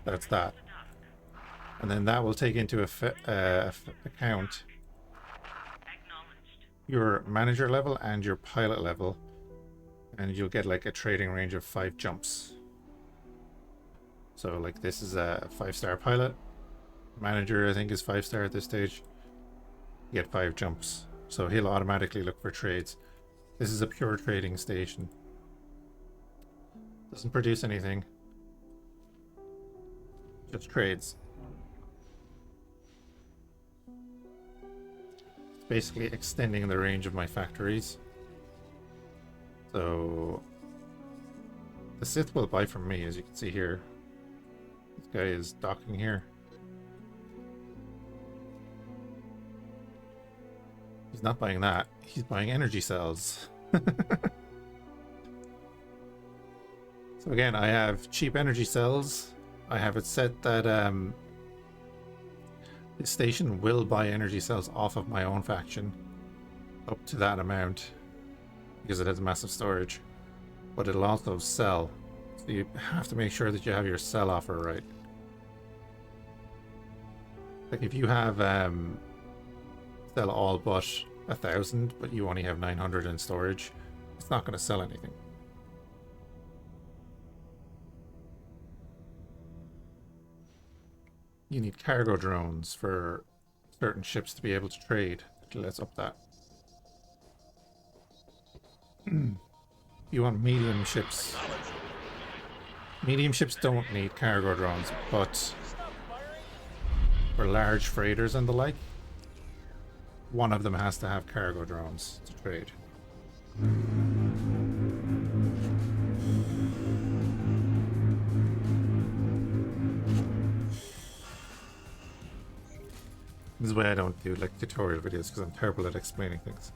That's that. And then that will take into account your manager level and your pilot level, and you'll get like a trading range of 5 jumps. So like, this is a 5-star pilot. Manager I think is 5-star at this stage. You get 5 jumps, so he'll automatically look for trades. This is a pure trading station. Doesn't produce anything, just trades. basically extending the range of my factories. So the Sith will buy from me, as you can see here. This guy is docking here. He's not buying that. He's buying energy cells. So again, I have cheap energy cells. I have it set that this station will buy energy cells off of my own faction up to that amount because it has massive storage, but it'll also sell, so you have to make sure that you have your sell offer right. Like if you have sell all but 1,000 but you only have 900 in storage, it's not going to sell anything. You need cargo drones for certain ships to be able to trade. Let's up that. You want medium ships. Medium ships don't need cargo drones, but for large freighters and the like, one of them has to have cargo drones to trade. This is why I don't do like tutorial videos, because I'm terrible at explaining things.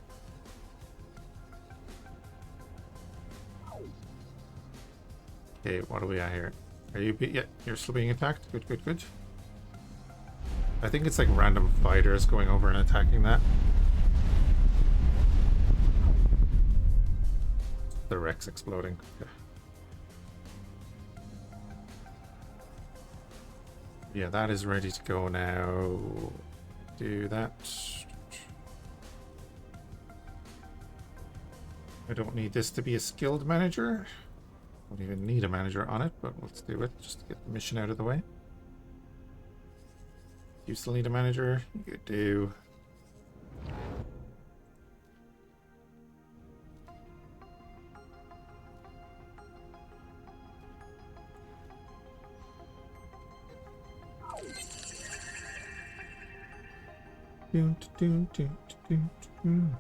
Okay, what are we at here? Are you yeah, you're still being attacked? Good, good, good. I think it's like random fighters going over and attacking that. The wreck's exploding. Okay. Yeah, that is ready to go now. Do that. I don't need this to be a skilled manager. Don't even need a manager on it, but let's do it just to get the mission out of the way. You still need a manager? You do. Dun, dun, dun, dun, dun.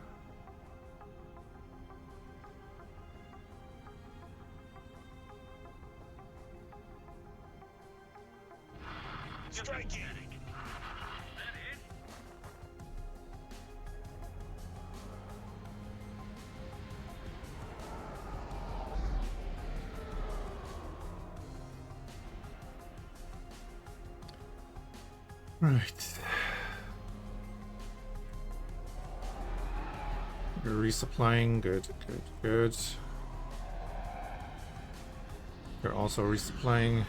Striking! Right. You're resupplying. Good, good, good. You're also resupplying.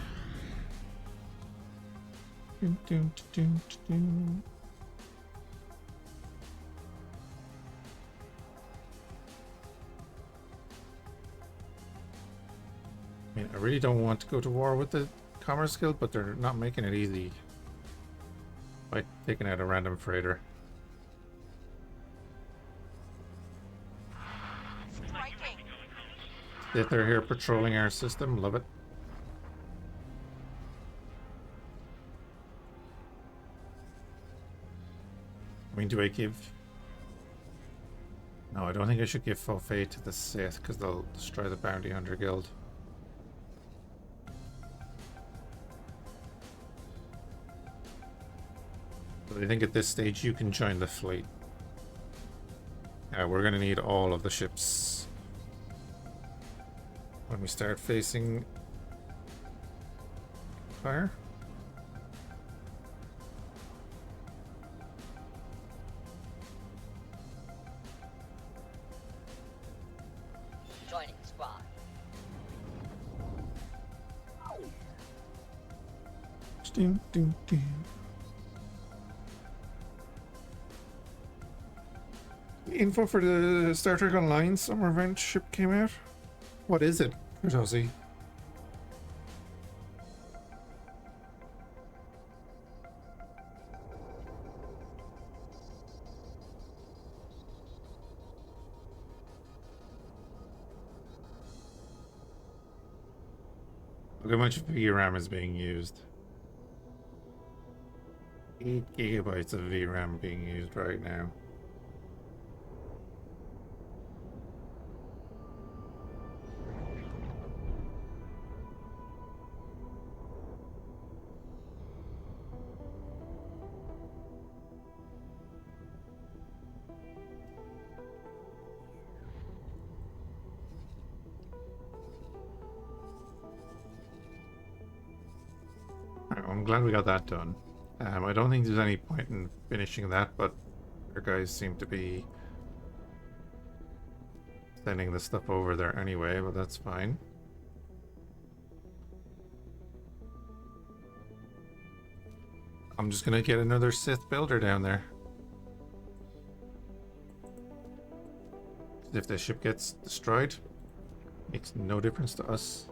Dun, dun, dun, dun, dun. I mean, I really don't want to go to war with the Commerce Guild, but they're not making it easy by taking out a random freighter. If they're here patrolling our system, love it. I mean, do I give... No, I don't think I should give full fate to the Sith, because they'll destroy the Bounty Hunter Guild. But I think at this stage you can join the fleet. Yeah, we're going to need all of the ships when we start facing fire. Joining squad. Ding, ding, ding. Info for the Star Trek Online summer event ship came out. What is it, Kurtosi? Look how much VRAM is being used. 8 gigabytes of VRAM being used right now. I'm glad we got that done. I don't think there's any point in finishing that, but our guys seem to be sending the stuff over there anyway, but that's fine. I'm just gonna get another Sith builder down there. If the ship gets destroyed, makes no difference to us.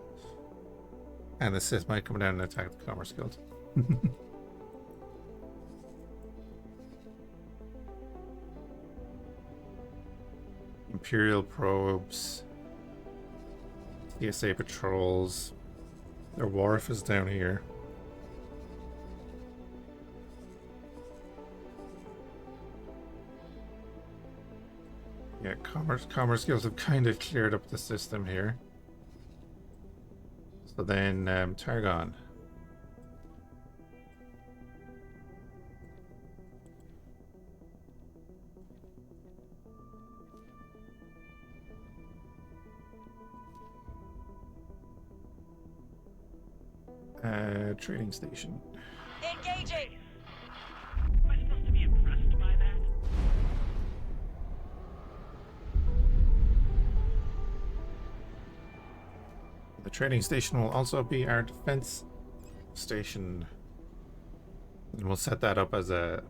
And the Sith might come down and attack the Commerce Guild. Imperial probes. TSA patrols. Their wharf is down here. Yeah, Commerce Guilds have kind of cleared up the system here. So then, Targon. Trading station. Engaging! Am I supposed to be impressed by that? The trading station will also be our defense station. And we'll set that up as a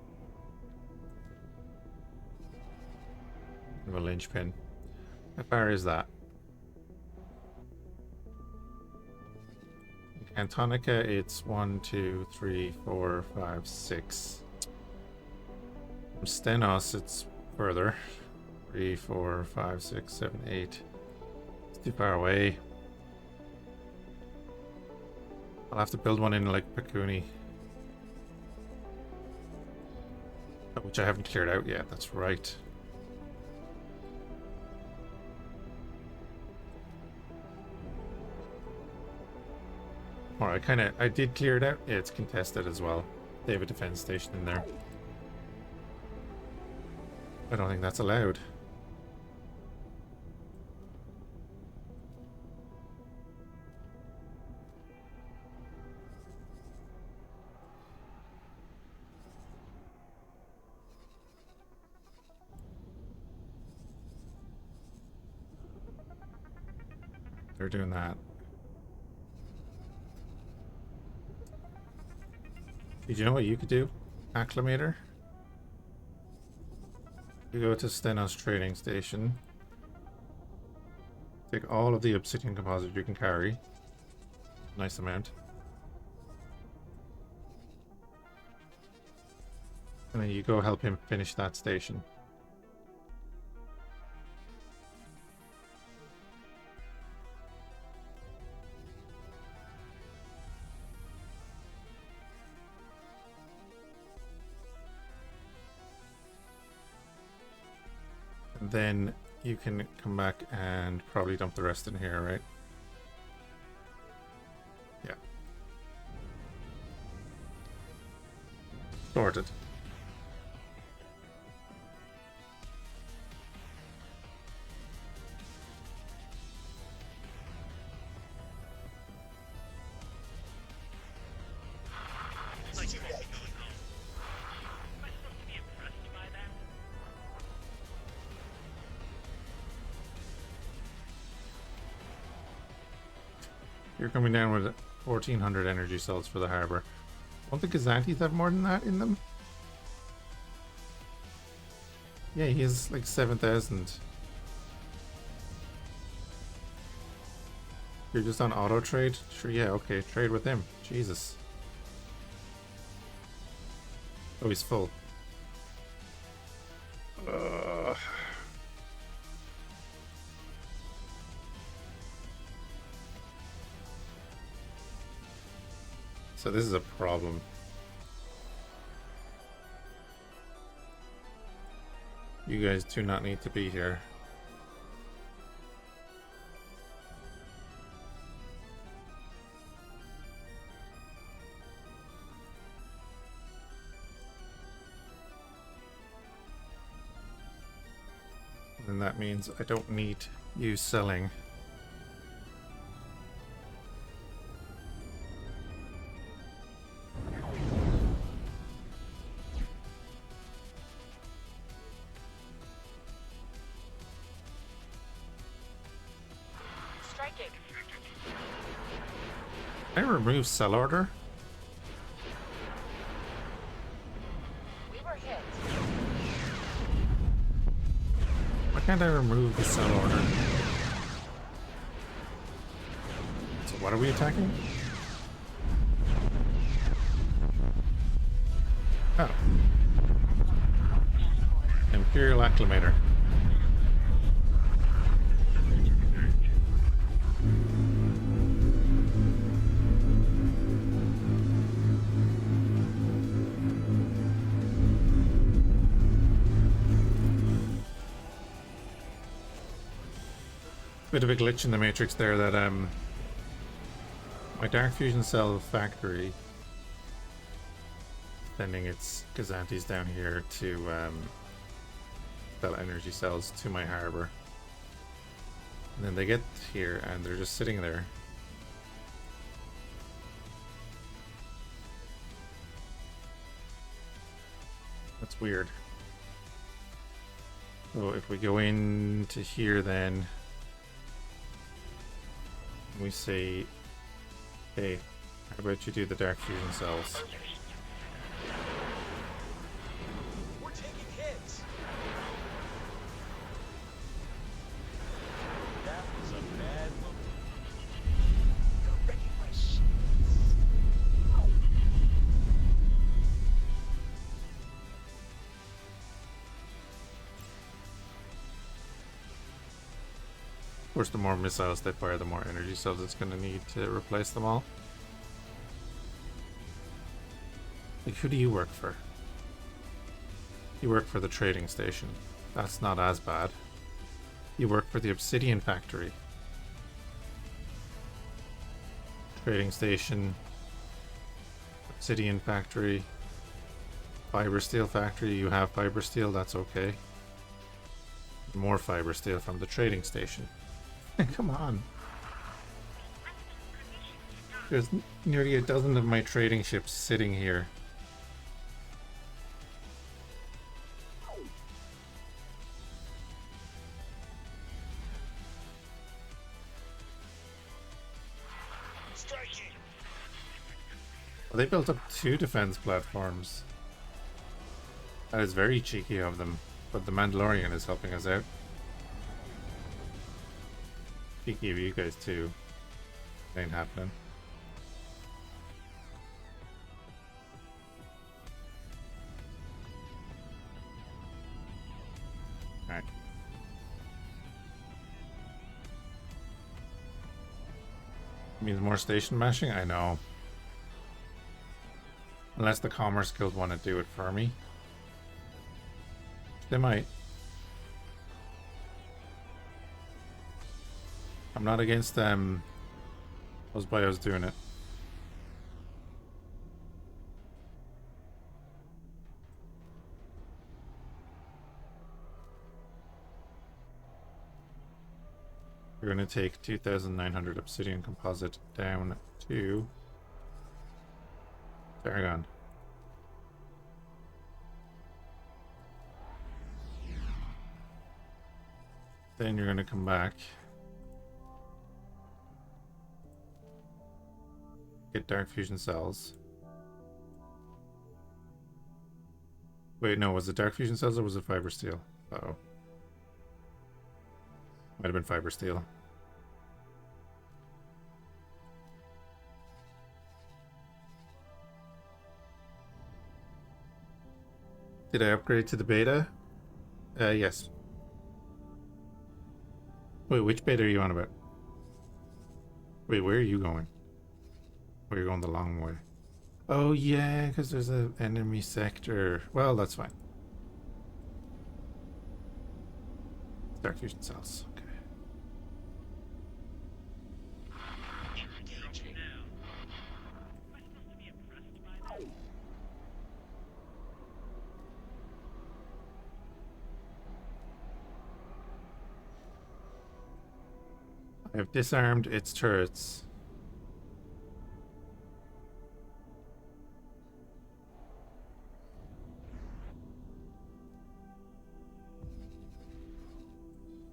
linchpin. How far is that? Antonica, it's 1, 2, 3, 4, 5, 6. From Stenos, it's further. 3, 4, 5, 6, 7, 8. It's too far away. I'll have to build one in like Pakuni. Which I haven't cleared out yet, that's right. Alright, I did clear it out. Yeah, it's contested as well. They have a defense station in there. I don't think that's allowed. They're doing that. Did you know what you could do? Acclimator. You go to Stenos trading station. Take all of the obsidian composite you can carry. Nice amount. And then you go help him finish that station. Then you can come back and probably dump the rest in here, right? Yeah. Sorted. It's like you're going home. Am I supposed to be impressed by that? You're coming down with 1,400 energy cells for the harbor. Don't the Gazantes have more than that in them? Yeah, he has like 7,000. You're just on auto trade? Sure, yeah, okay, trade with him. Jesus. Oh, he's full. So this is a problem. You guys do not need to be here. And that means I don't need you selling. Striking. Can I remove cell order? We were hit. Why can't I remove the cell order? So what are we attacking? Oh. Imperial acclimator. Bit of a glitch in the matrix there that my dark fusion cell factory sending its Kazantis down here to sell energy cells to my harbor. And then they get here and they're just sitting there. That's weird. So if we go into here then we say, hey, how about you do the dark fusion cells? We're taking hits. That was a bad move. You're wrecking my shields. Of course, the more missiles they fire, the more energy cells it's going to need to replace them all. Like, who do you work for? You work for the trading station. That's not as bad. You work for the obsidian factory. Trading station. Obsidian factory. Fiber steel factory. You have fiber steel, that's okay. More fiber steel from the trading station. Come on. There's nearly a dozen of my trading ships sitting here. Striking. Well, they built up 2 defense platforms. That is very cheeky of them, but the Mandalorian is helping us out. Cheeky of you guys too. Ain't happening. Alright. Means more station mashing? I know. Unless the Commerce Guild want to do it for me. They might. I'm not against those bios doing it. We're going to take 2,900 obsidian composite down to Aragon. Then you're going to come back. Get dark fusion cells. Wait, no, was it dark fusion cells or was it fiber steel? Uh-oh. Might have been fiber steel. Did I upgrade to the beta? Yes. Wait, which beta are you on about? Wait, where are you going? Oh, you're going the long way. Oh yeah, because there's an enemy sector. Well, that's fine. Dark fusion cells. Okay. Engaging. Am I supposed to be impressed by that? I have disarmed its turrets.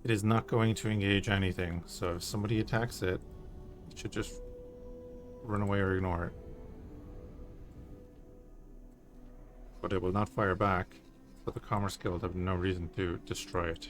It is not going to engage anything, so if somebody attacks it, it should just run away or ignore it. But it will not fire back, but the Commerce Guild have no reason to destroy it.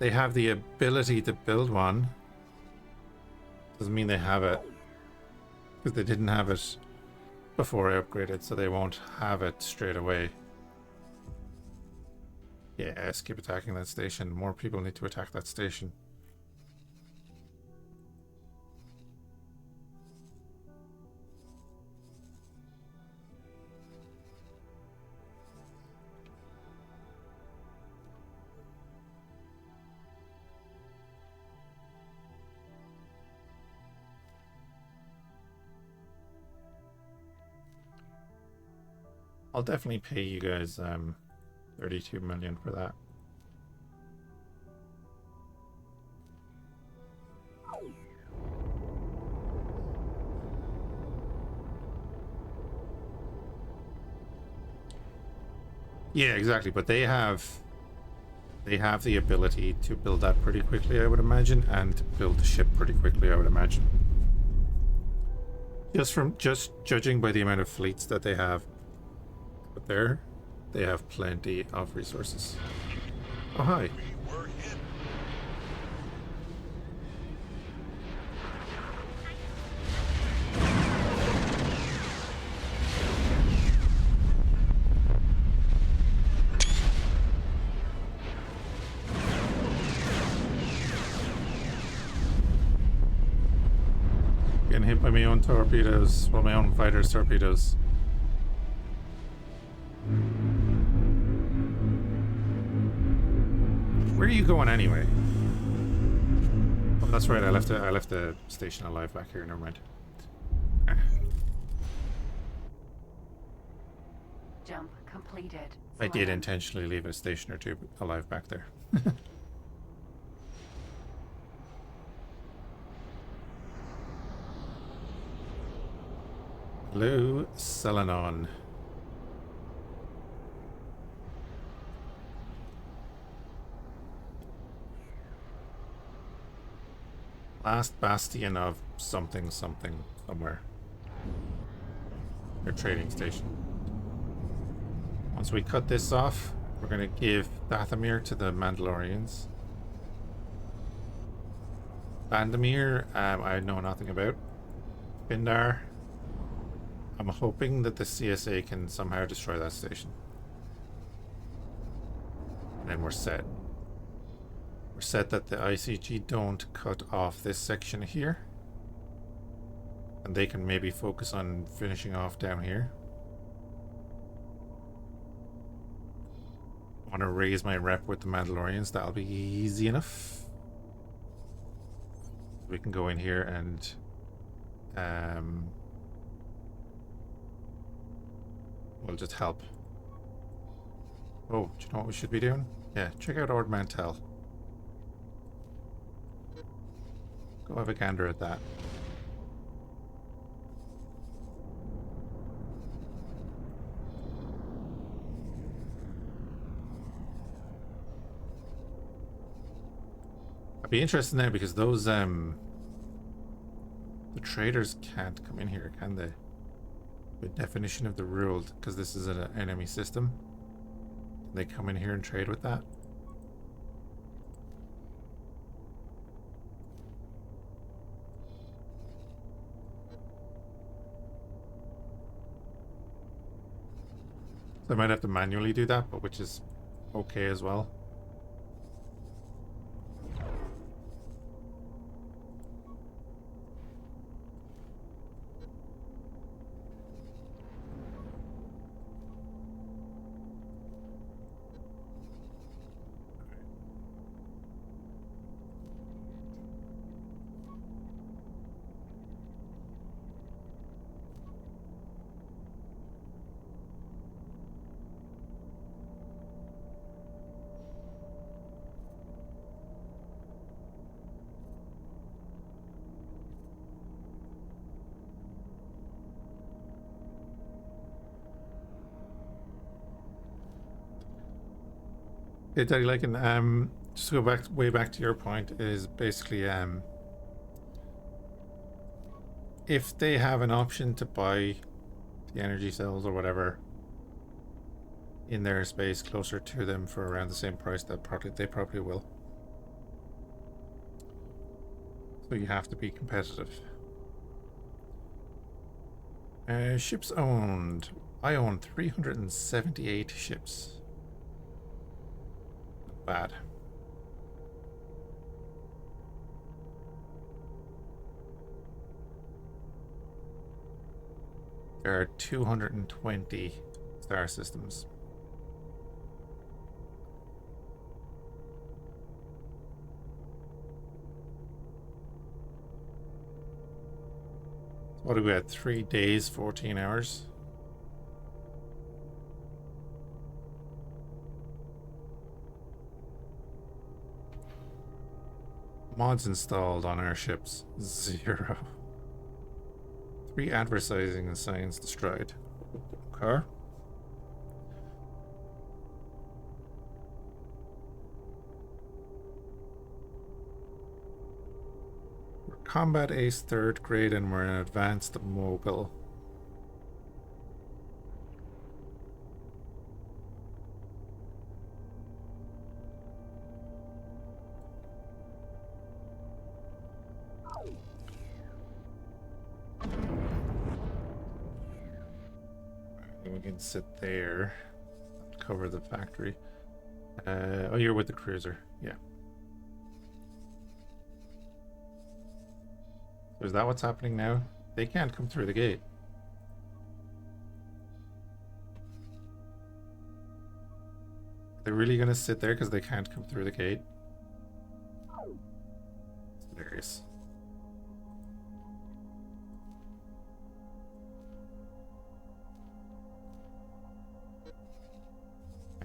They have the ability to build one. Doesn't mean they have it, because they didn't have it before I upgraded, so they won't have it straight away. Yeah, skip attacking that station. More people need to attack that station. I'll definitely pay you guys 32 million for that. Yeah, exactly, but they have the ability to build that pretty quickly, I would imagine, and to build the ship pretty quickly, I would imagine. Just judging by the amount of fleets that they have. But there, they have plenty of resources. Oh, hi. We were hit. Getting hit by my own torpedoes, well, my own fighters' torpedoes. Where are you going anyway? Oh, that's right. I left the station alive back here. Never mind. Jump completed. I did Land. intentionally leave a station or two alive back there. Hello, Selenon. Last bastion of something somewhere. Their trading station. Once we cut this off, we're going to give Dathomir to the Mandalorians. Bandamir, I know nothing about. Bindar, I'm hoping that the CSA can somehow destroy that station. And then we're set. We're set that the ICG don't cut off this section here. And they can maybe focus on finishing off down here. I want to raise my rep with the Mandalorians. That'll be easy enough. We can go in here and we'll just help. Oh, do you know what we should be doing? Yeah, check out Ord Mantell. Go have a gander at that. I'd be interested now because those the traders can't come in here, can they? The definition of the rule, because this is an enemy system. Can they come in here and trade with that? So I might have to manually do that, but which is okay as well. Hey, Daddy Lycan, just to go back way back to your point is basically if they have an option to buy the energy cells or whatever in their space closer to them for around the same price, that they probably will. So you have to be competitive. Ships owned. I own 378 ships. Not bad. There are 220 star systems. What do we have? 3 days, 14 hours? Mods installed on our ships, 0. 3 advertising and signs destroyed. Okay. We're combat ace 3rd grade and we're an advanced mogul. We can sit there, cover the factory. Oh, you're with the cruiser, yeah. So is that what's happening now? They can't come through the gate. They're really gonna sit there because they can't come through the gate? It's hilarious.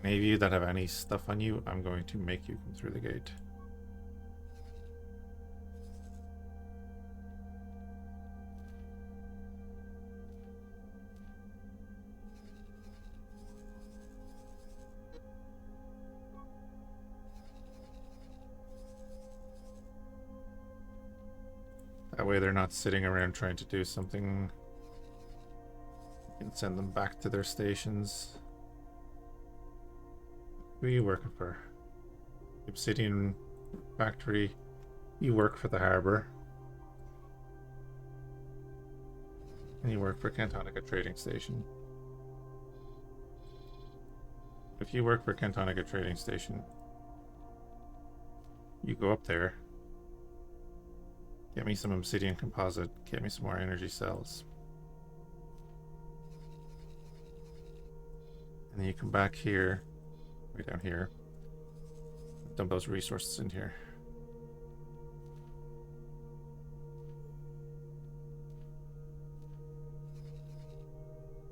Any of you that have any stuff on you, I'm going to make you come through the gate. That way they're not sitting around trying to do something. You can send them back to their stations. Who are you working for? Obsidian Factory. You work for the harbor. And you work for Cantonica Trading Station. If you work for Cantonica Trading Station, you go up there, get me some obsidian composite, get me some more energy cells. And then you come back here, way down here, dump those resources in here.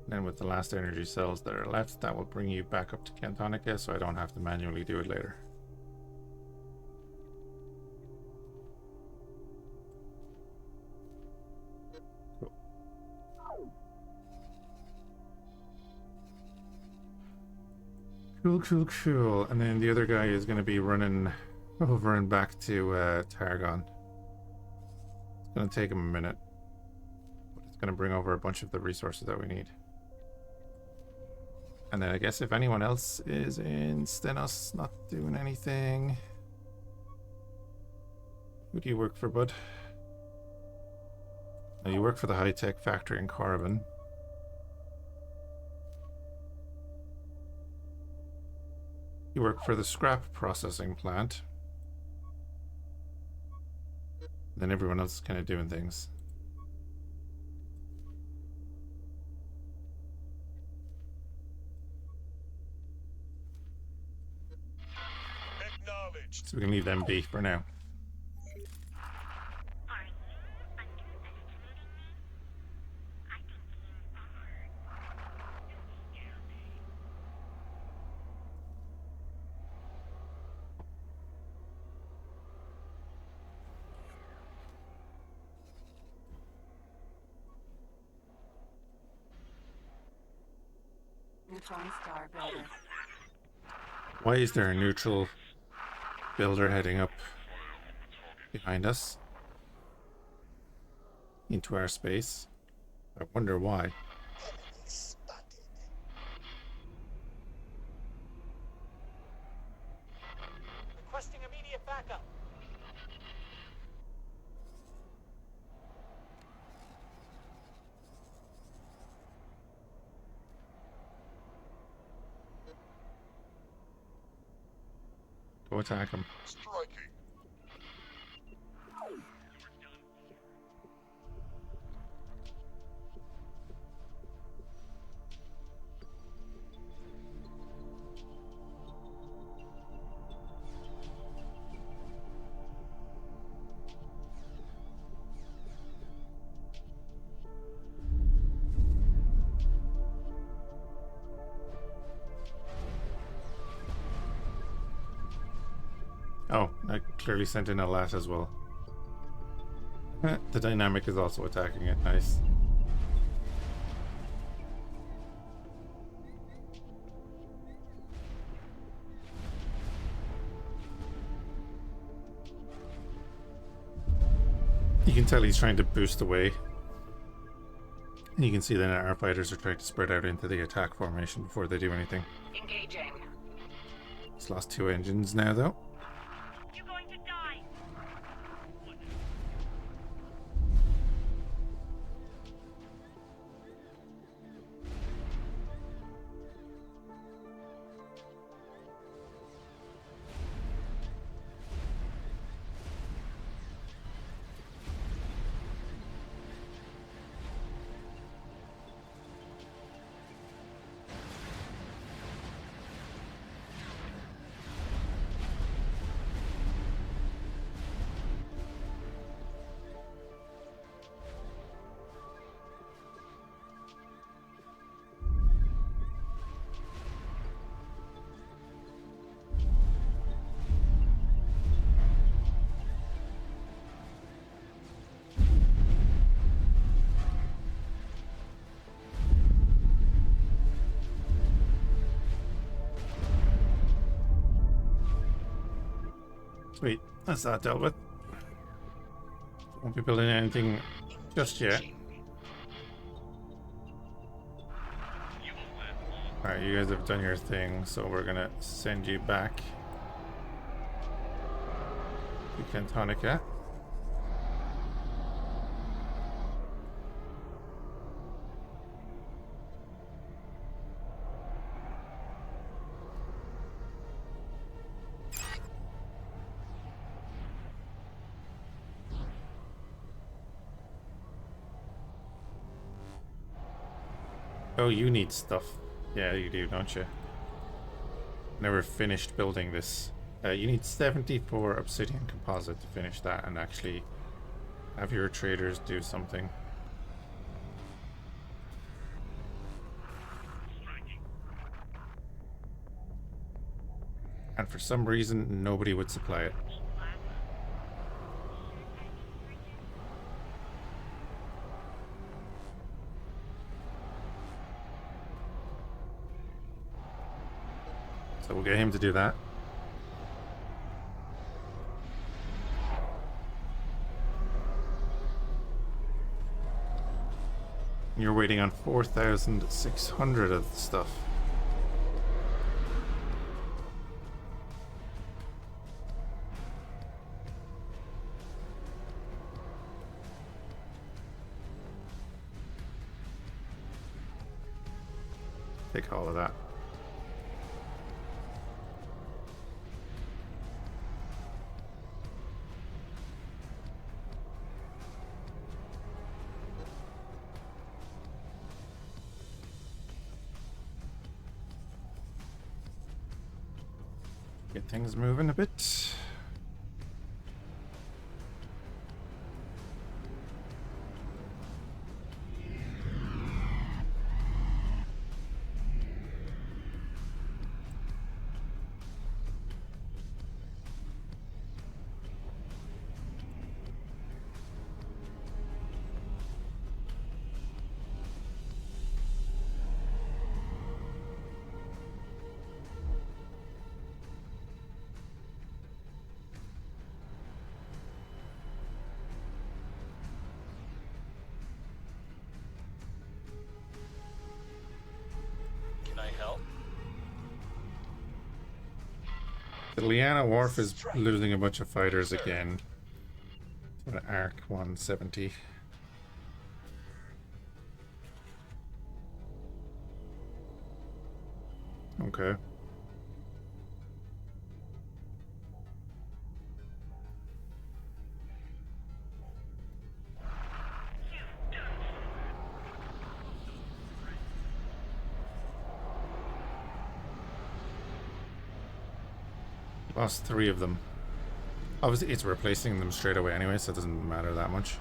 And then with the last energy cells that are left, that will bring you back up to Cantonica, so I don't have to manually do it later. Cool. And then the other guy is going to be running over and back to Targon. It's going to take him a minute, but it's going to bring over a bunch of the resources that we need. And then I guess if anyone else is in Stenos not doing anything... Who do you work for, bud? Oh, you work for the high-tech factory in Korriban. You work for the scrap processing plant. Then everyone else is kind of doing things. Acknowledged. So we can leave them be for now. Are you underestimating me? I think you are. Neutron Star Builder. Why is there a neutral builder heading up behind us into our space? I wonder why. Enemy spotted. Requesting immediate backup. Go attack him. Striking. Oh, I clearly sent in a lash as well. The dynamic is also attacking it. Nice. You can tell he's trying to boost away. And you can see that our fighters are trying to spread out into the attack formation before they do anything. Engaging. He's lost 2 engines now, though. You're going to die. Sweet, that's that dealt with. Won't be building anything just yet. Alright, you guys have done your thing, so we're gonna send you back to Cantonica. Oh, you need stuff. Yeah, you do, don't you? Never finished building this. You need 74 obsidian composite to finish that and actually have your traders do something. And for some reason, nobody would supply it. So we'll get him to do that. You're waiting on 4,600 of the stuff. Take all of that. Get things moving a bit. The Liana Wharf is losing a bunch of fighters again. An Arc 170. Okay. Lost 3 of them. Obviously, it's replacing them straight away anyway, so it doesn't matter that much.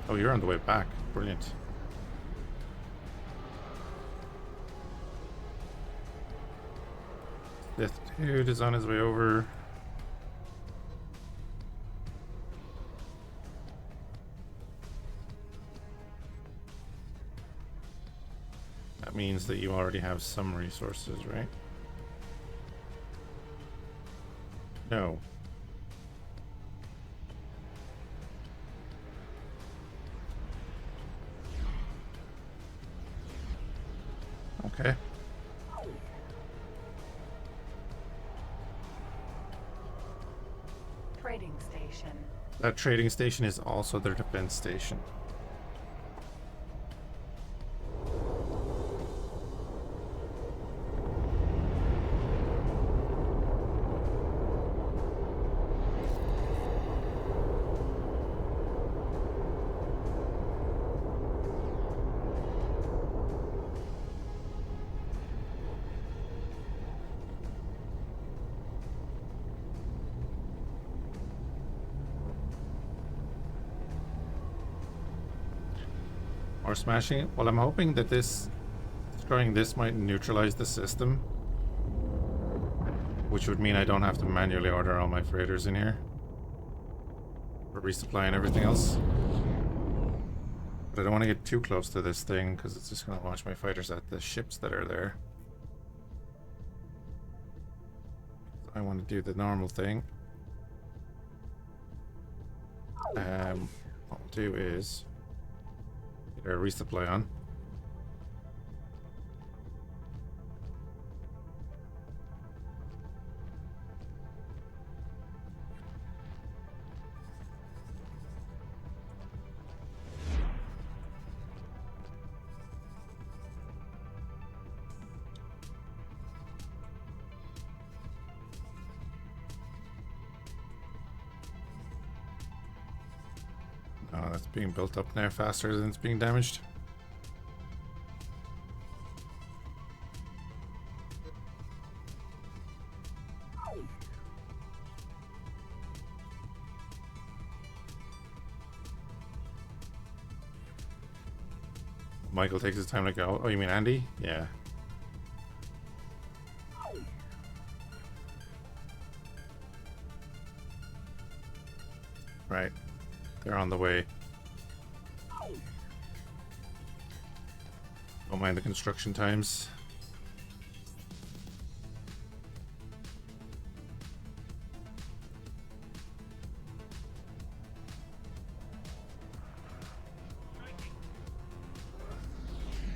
Oh, you're on the way back. Brilliant. Sith dude is on his way over. That means that you already have some resources, right? No. Okay. Trading station. That trading station is also their defense station. Or smashing it? Well, I'm hoping that destroying this might neutralize the system. Which would mean I don't have to manually order all my freighters in here. For resupply and everything else. But I don't want to get too close to this thing, because it's just going to launch my fighters at the ships that are there. I want to do the normal thing. What I'll do is get a resupply on. Oh, that's being built up now faster than it's being damaged. Michael takes his time to go. Oh, you mean Andy? Yeah. Right. They're on the way. Don't mind the construction times.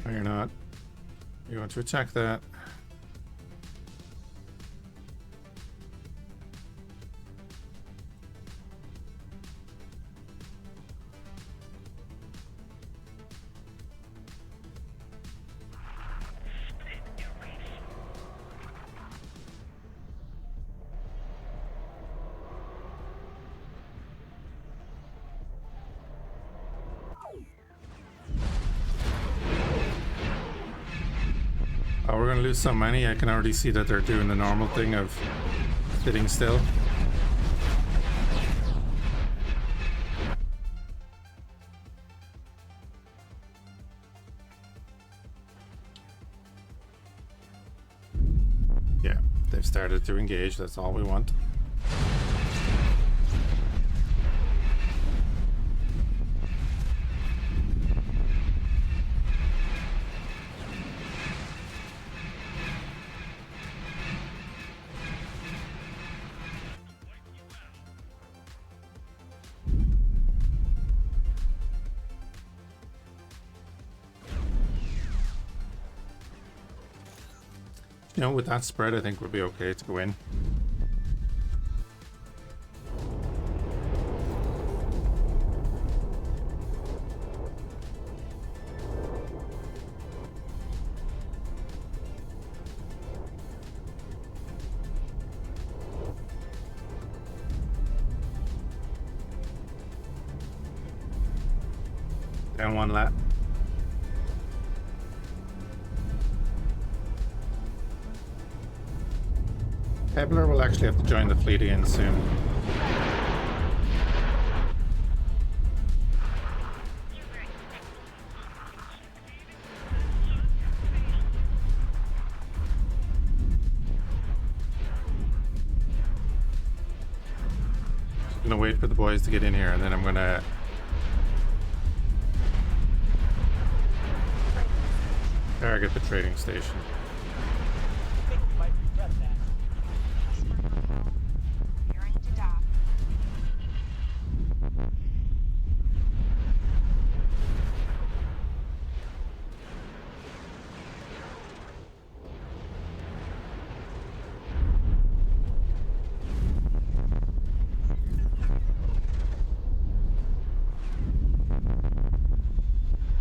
No, you're not. You want to attack that. Oh, we're gonna lose some money. I can already see that they're doing the normal thing of sitting still. Yeah, they've started to engage. That's all we want. You know, with that spread, I think we'll be okay to go in. Down one lap. Pebbler will actually have to join the fleet again soon. Just gonna wait for the boys to get in here, and then I'm gonna target the trading station. I think we might regret that. Preparing to dock.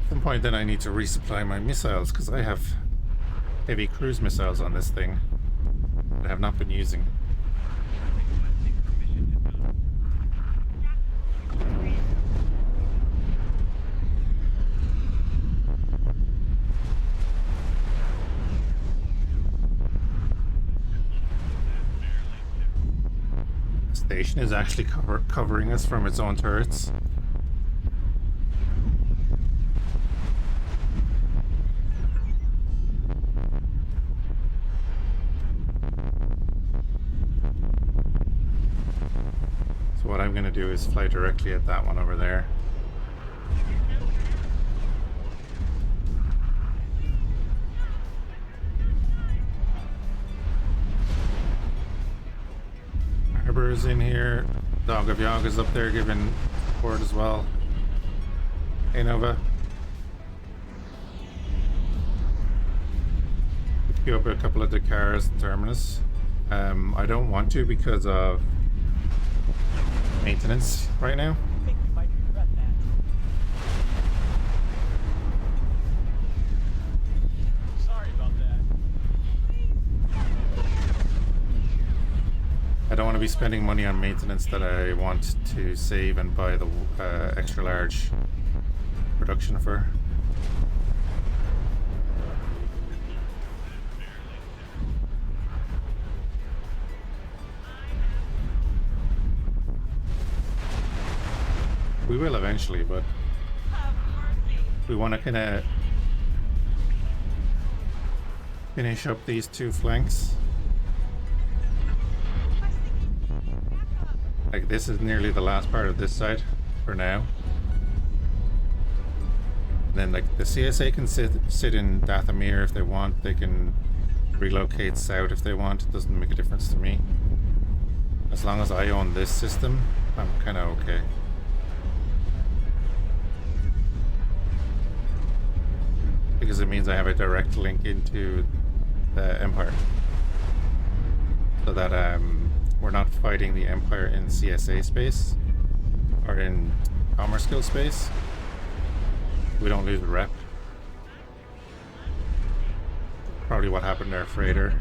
At some point then I need to resupply my missiles because I have heavy cruise missiles on this thing that I have not been using. The station is actually covering us from its own turrets. What I'm going to do is fly directly at that one over there. Harbor's in here. Dog of Yog is up there giving support as well. Hey Nova. Queue up a couple of the cars at Terminus. I don't want to because of maintenance right now. I think we might regret that. Sorry about that. I don't want to be spending money on maintenance that I want to save and buy the extra large production for. We will eventually, but we want to kind of finish up these two flanks. Like this is nearly the last part of this side for now. And then like the CSA can sit in Dathomir if they want. They can relocate south if they want. It doesn't make a difference to me. As long as I own this system, I'm kind of okay. Because it means I have a direct link into the Empire. So that we're not fighting the Empire in CSA space or in Commerce Skill space. We don't lose the rep. Probably what happened to our freighter.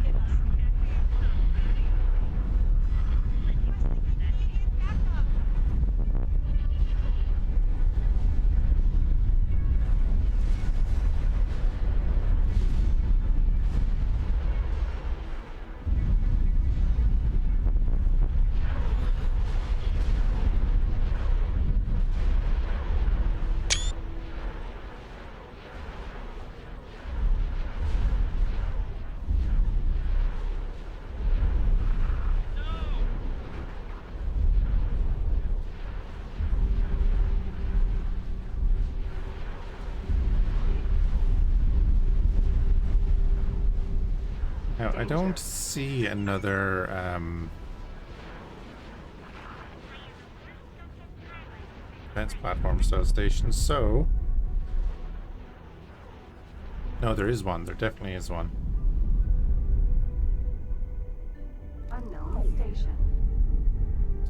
Now, I don't see another defense platform style station, so... No, there is one. There definitely is one.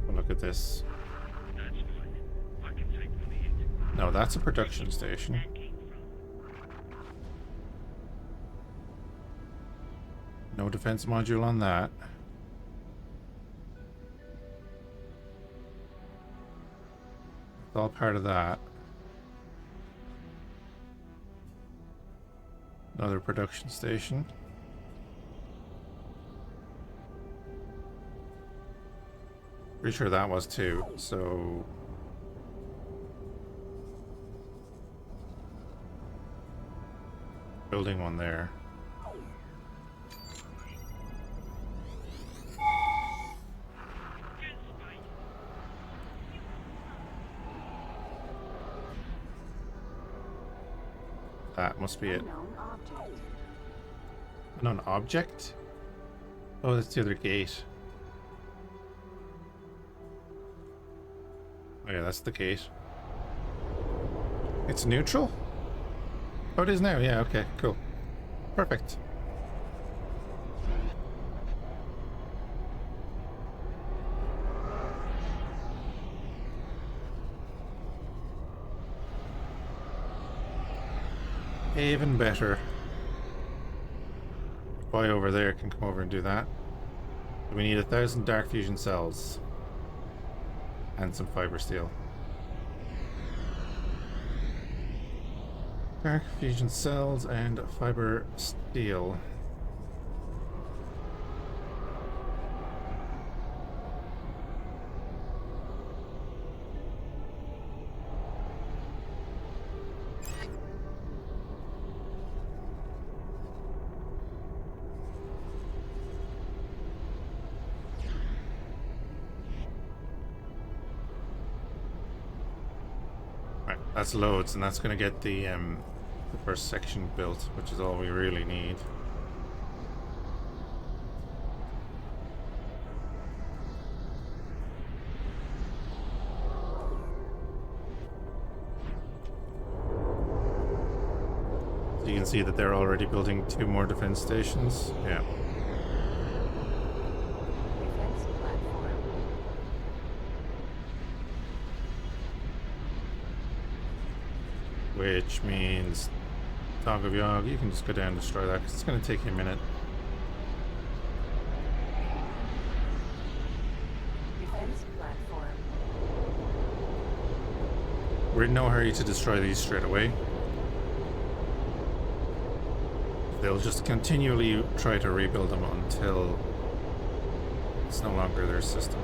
Well, look at this. That's fine. I can take the lead. No, that's a production station. That came from. No defense module on that. It's all part of that. Another production station. Pretty sure that was too, so... Building one there. That must be it. Unknown object. Unknown object? Oh, that's the other gate. Oh yeah, that's the gate. It's neutral? Oh, it is now. Yeah, okay, cool. Perfect. Even better. Boy over there can come over and do that. We need 1,000 dark fusion cells. And some fiber steel. Dark fusion cells and fiber steel. Right, that's loads, and that's going to get the first section built, which is all we really need. So you can see that they're already building 2 more defense stations. Yeah. Defense platform. Which means, Dog of Yog, you can just go down and destroy that because it's going to take you a minute. Defense platform. We're in no hurry to destroy these straight away. They'll just continually try to rebuild them until it's no longer their system.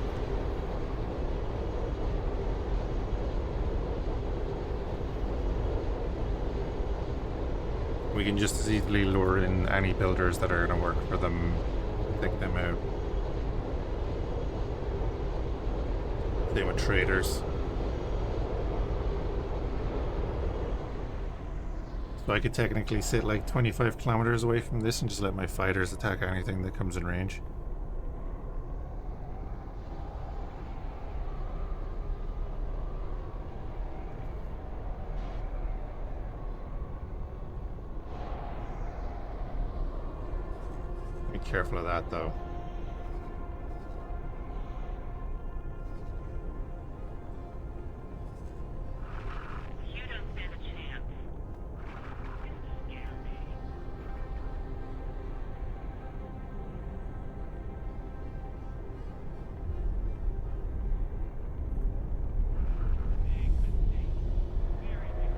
We can just as easily lure in any builders that are going to work for them, take them out. Same with traders. So I could technically sit like 25 kilometers away from this and just let my fighters attack anything that comes in range. Be careful of that though. You don't stand a chance. Scare me. Big mistake. Very big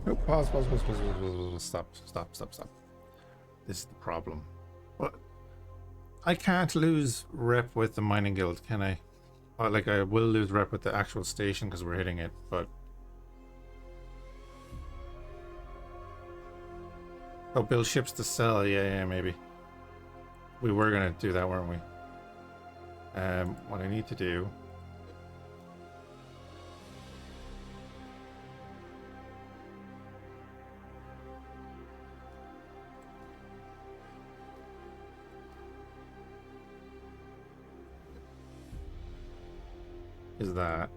Oh, pause, pause, pause, pause, pause, pause, stop. This is the problem. What? I can't lose rep with the mining guild, can I? Well, like, I will lose rep with the actual station because we're hitting it, but... Oh, build ships to sell. Yeah, maybe. We were going to do that, weren't we? What I need to do... is that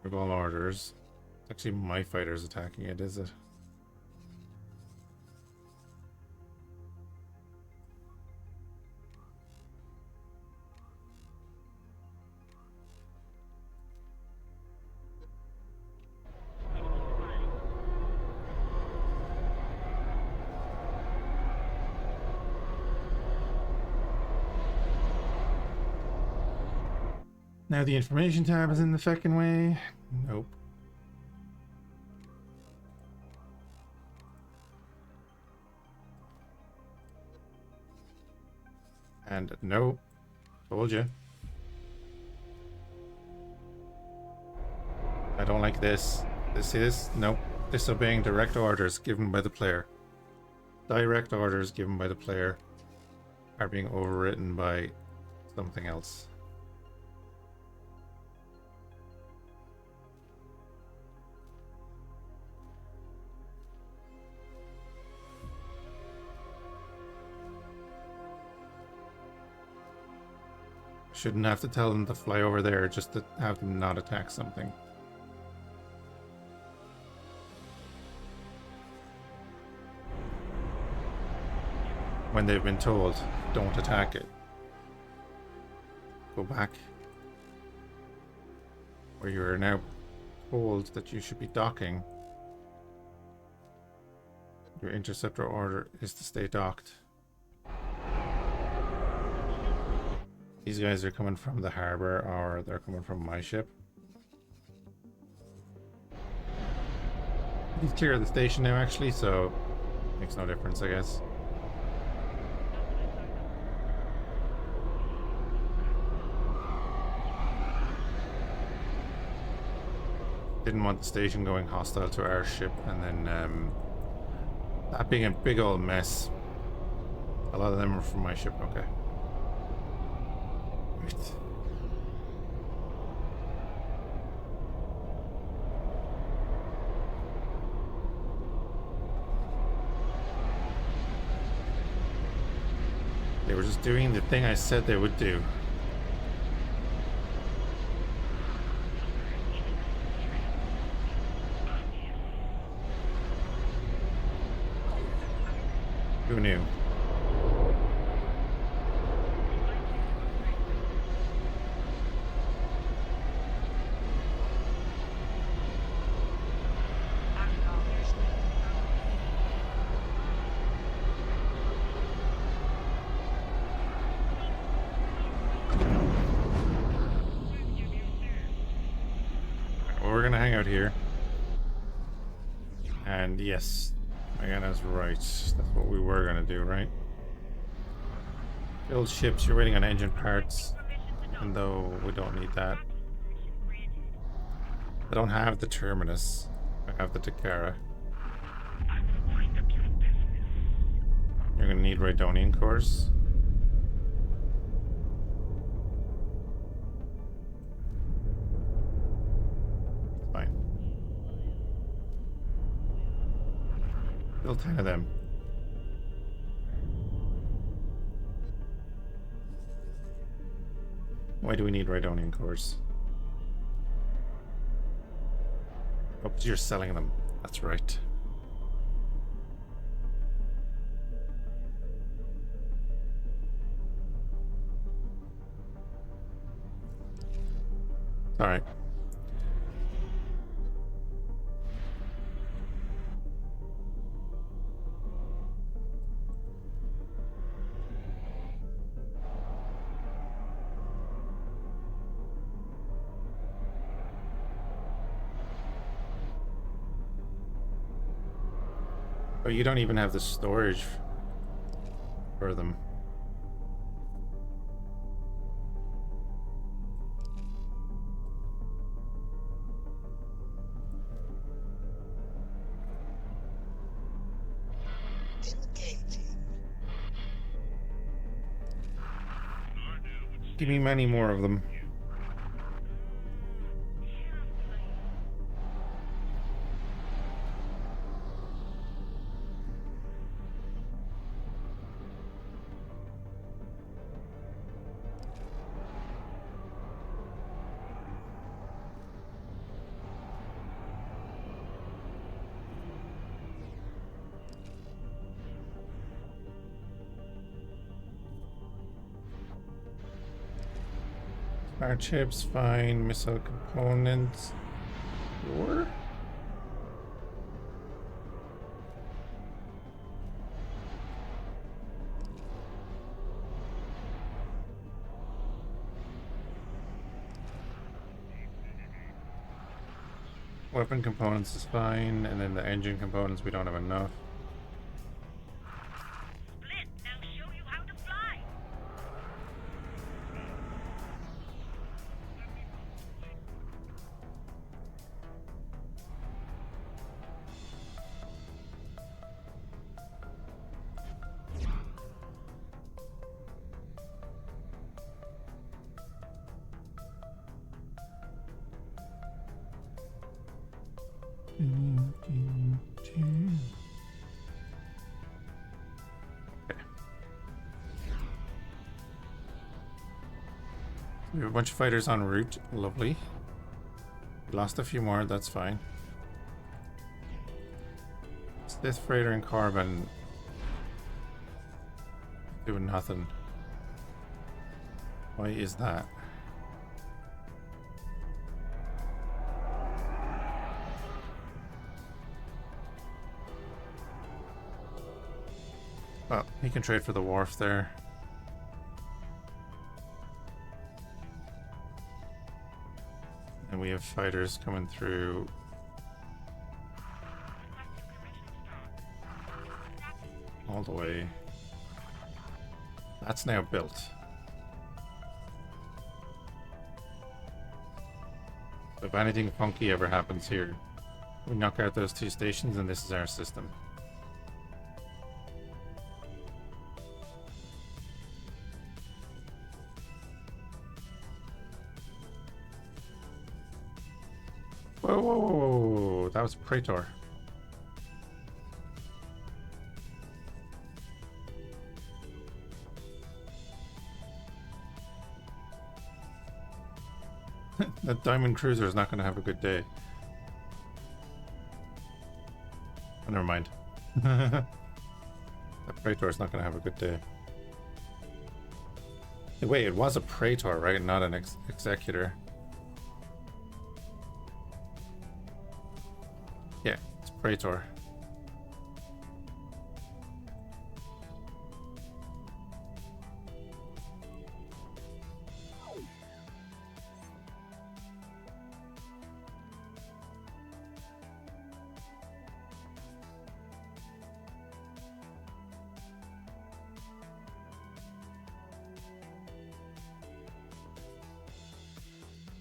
of all orders Actually, my fighter's attacking it, is it? Now the information tab is in the fucking way. Nope. And nope. Told you. I don't like this. This is, nope. Disobeying direct orders given by the player. Direct orders given by the player are being overwritten by something else. Shouldn't have to tell them to fly over there just to have them not attack something. When they've been told, don't attack it. Go back. Where you are now told that you should be docking. Your interceptor order is to stay docked. These guys are coming from the harbor, or they're coming from my ship. He's clear of the station now, actually, so makes no difference, I guess. Didn't want the station going hostile to our ship, and then that being a big old mess. A lot of them are from my ship, okay. Right. They were just doing the thing I said they would do. Who knew? We're gonna hang out here. And yes, Diana's right. That's what we were gonna do, right? Build ships, you're waiting on engine parts. Even though we don't need that. I don't have the Terminus. I have the Takara. You're gonna need Rhydonian cores. Fine. Build 10 of them. Why do we need Rhydonian cores? Oh, because you're selling them. That's right. Alright. Oh, you don't even have the storage for them. Give me many more of them. Fire chips, fine. Missile components. Sure. Weapon components is fine, and then the engine components we don't have enough. Split, now show you how to fly. We have a bunch of fighters en route. Lovely. We lost a few more, that's fine. Sith freighter and Korriban doing nothing. Why is that? Well, he can trade for the wharf there. And we have fighters coming through. All the way. That's now built. If anything funky ever happens here, we knock out those 2 stations and this is our system. Whoa, whoa, whoa, whoa, that was Praetor. That Diamond Cruiser is not going to have a good day. Oh, never mind. That Praetor is not going to have a good day. Hey, wait, it was a Praetor, right? Not an Executor. Yeah, it's Praetor.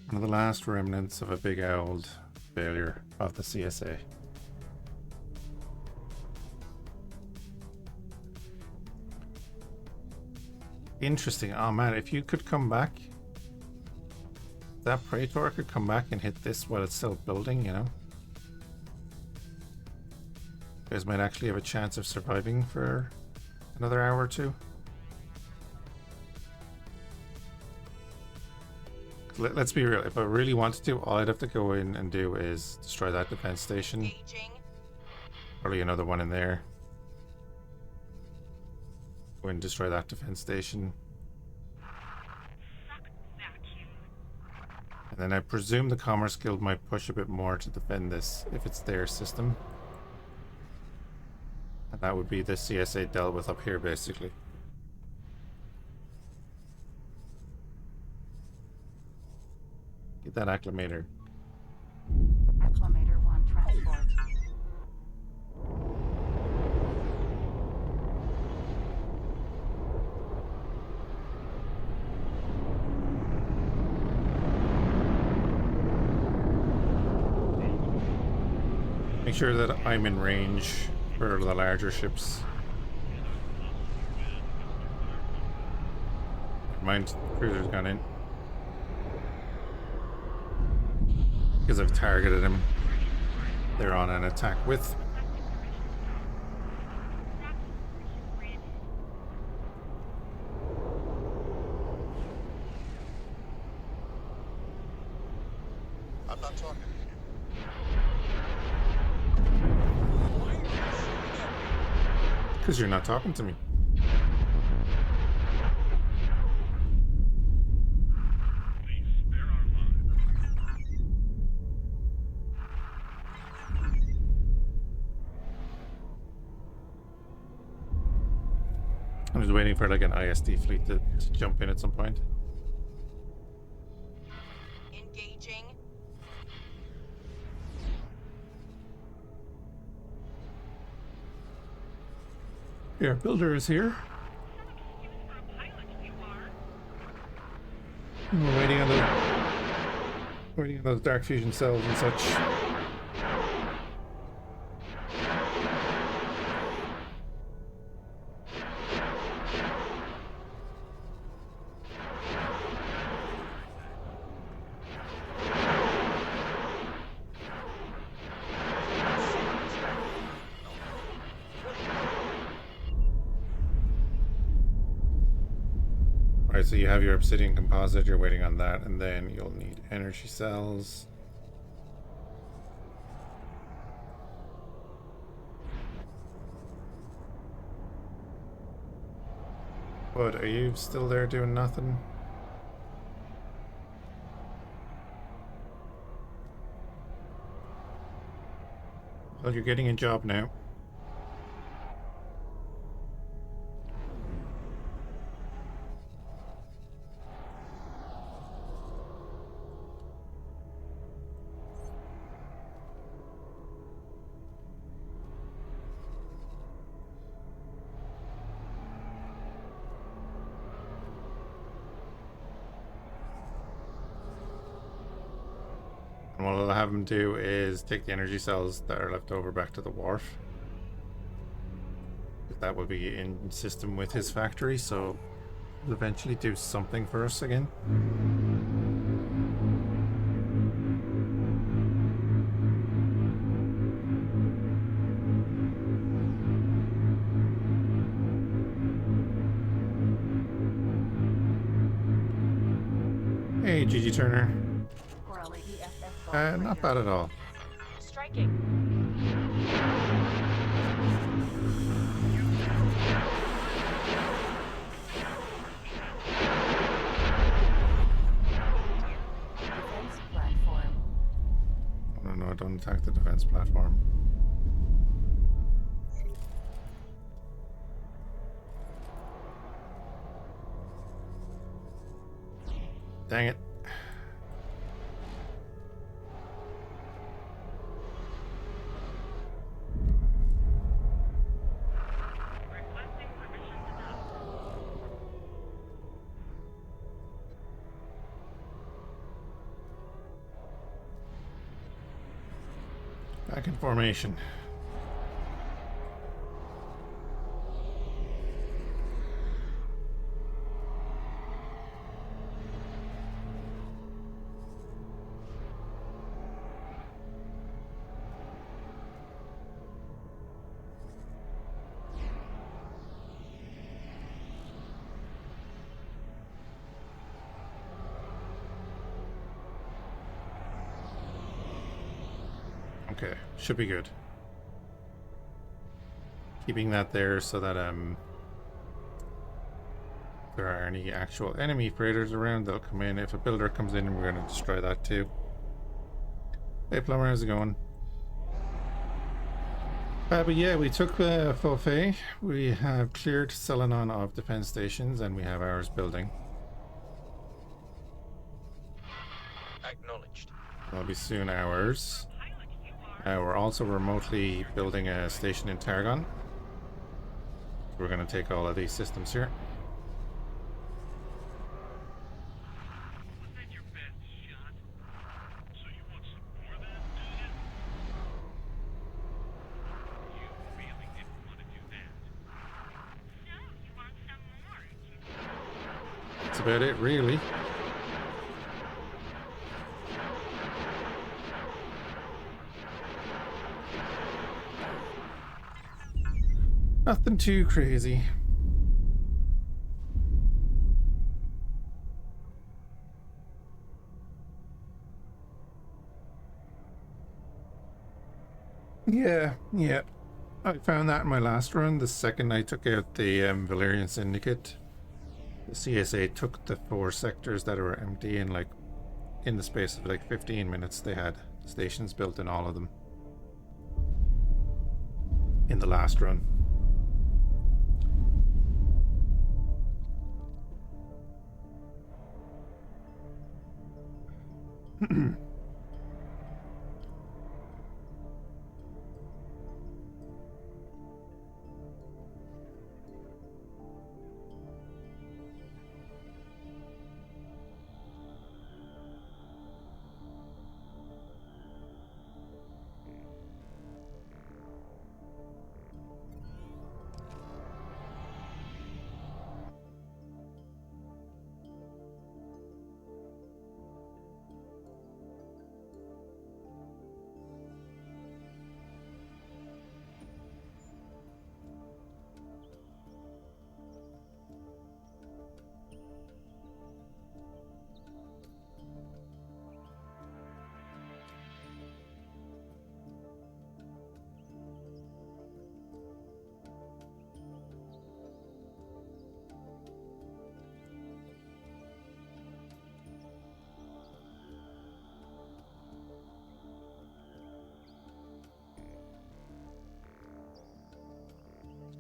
One of the last remnants of a big old failure of the CSA. Interesting. Oh man, if you could come back, that Praetor could come back and hit this while it's still building, you know? You guys might actually have a chance of surviving for another hour or two. Let's be real, if I really wanted to, all I'd have to go in and do is destroy that defense station. Engaging. Probably another one in there. Go and destroy that defense station. And then I presume the Commerce Guild might push a bit more to defend this if it's their system. And that would be the CSA dealt with up here, basically. Get that acclimator. Acclimator 1 transport. Make sure that I'm in range for the larger ships. Never mind, cruiser's gone in. Because I've targeted him. They're on an attack with. I'm not talking. Because you're not talking to me. I'm just waiting for like an ISD fleet to jump in at some point. Engaging. Yeah, builder is here. Excuse for a pilot, you are. We're waiting on those dark fusion cells and such. Alright, so you have your obsidian composite, you're waiting on that, and then you'll need energy cells. What, are you still there doing nothing? Well, you're getting a job now. And what I'll have them do is take the energy cells that are left over back to the wharf. That will be in system with his factory, so he'll eventually do something for us again. Hey, Gigi Turner. Not bad at all. Striking. Defense platform. No, don't attack the defense platform. Dang it. Requesting permission to dock. Back in formation. Okay, should be good. Keeping that there so that if there are any actual enemy freighters around, they'll come in. If a builder comes in, we're going to destroy that too. Hey plumber, how's it going? But yeah, we took Fofay. We have cleared Selenon of defense stations, and we have ours building. Acknowledged. That'll be soon ours. We're also remotely building a station in Targon. We're going to take all of these systems here. Was that your best shot? So you want some more of that, do you? You really didn't want to do that. So, you want some more? That's about it, really. Nothing too crazy. Yeah. I found that in my last run. The second I took out the Valerian Syndicate, the CSA took the 4 sectors that were empty, and like in the space of like 15 minutes they had stations built in all of them. In the last run.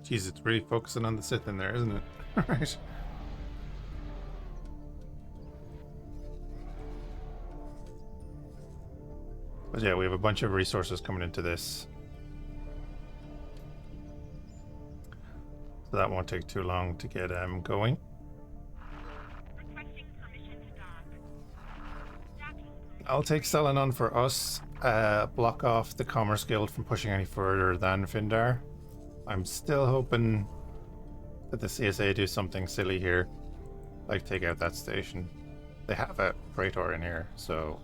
Jeez, it's really focusing on the Sith in there, isn't it? Right. But yeah, we have a bunch of resources coming into this. So that won't take too long to get going. Requesting permission to dock. Docking. I'll take Selenon for us. Block off the Commerce Guild from pushing any further than Findar. I'm still hoping that the CSA do something silly here, like take out that station. They have a Praetor in here, so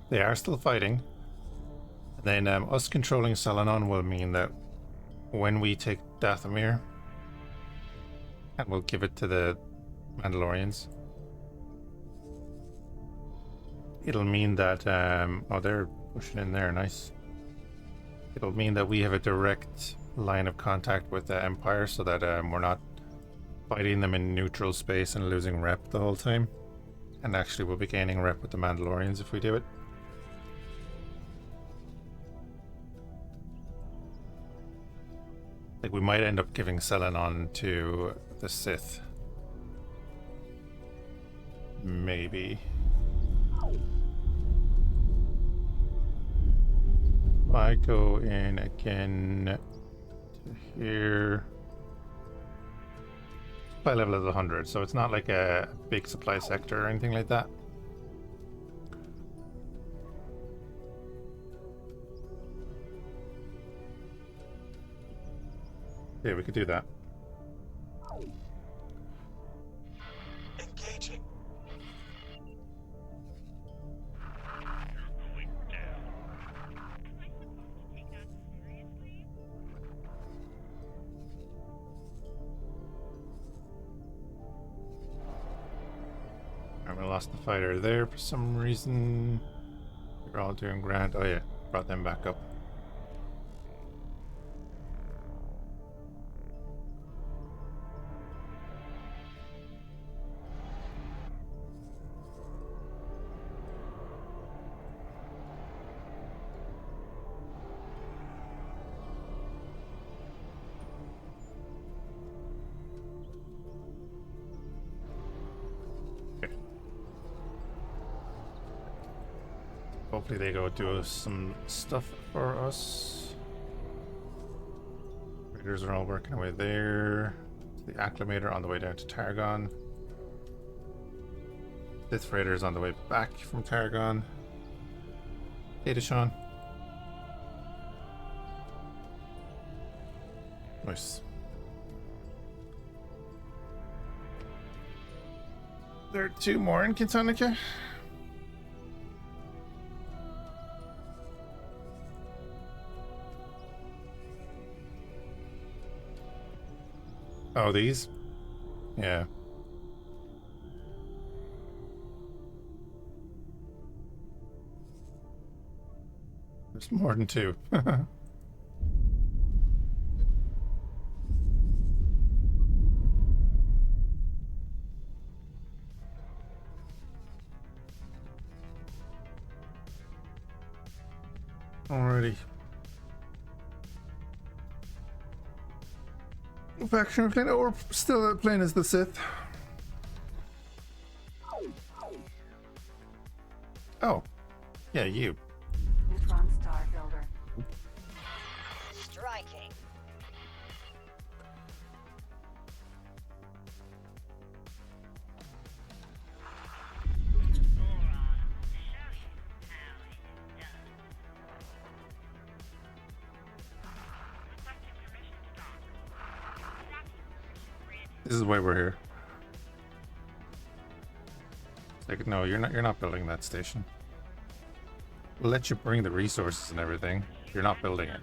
they are still fighting. And then us controlling Selenon will mean that when we take Dathomir, and we'll give it to the Mandalorians, it'll mean that oh, they're pushing in there, nice. It'll mean that we have a direct line of contact with the Empire, so that we're not fighting them in neutral space and losing rep the whole time. And actually we'll be gaining rep with the Mandalorians if we do it. Like, we might end up giving Selenon to the Sith. Maybe. If I go in again to here. Supply level is 100, so it's not like a big supply sector or anything like that. Yeah, we could do that. Engaging. You're going down. Am I supposed to take that seriously? Alright, we lost the fighter there for some reason. We're all doing grand. Oh yeah, brought them back up. Hopefully they go do some stuff for us. Raiders are all working away there. The Acclimator on the way down to Targon. Sith Raiders on the way back from Targon. Hey, Deshaun. Nice. There are two more in Kintonica. Oh, these? Yeah. There's more than two. Alrighty. Faction playing, or still playing as the Sith. Oh, yeah, you. Neutron star builder. Striking. This is why we're here. It's like, no, you're not building that station. We'll let you bring the resources and everything. You're not building it.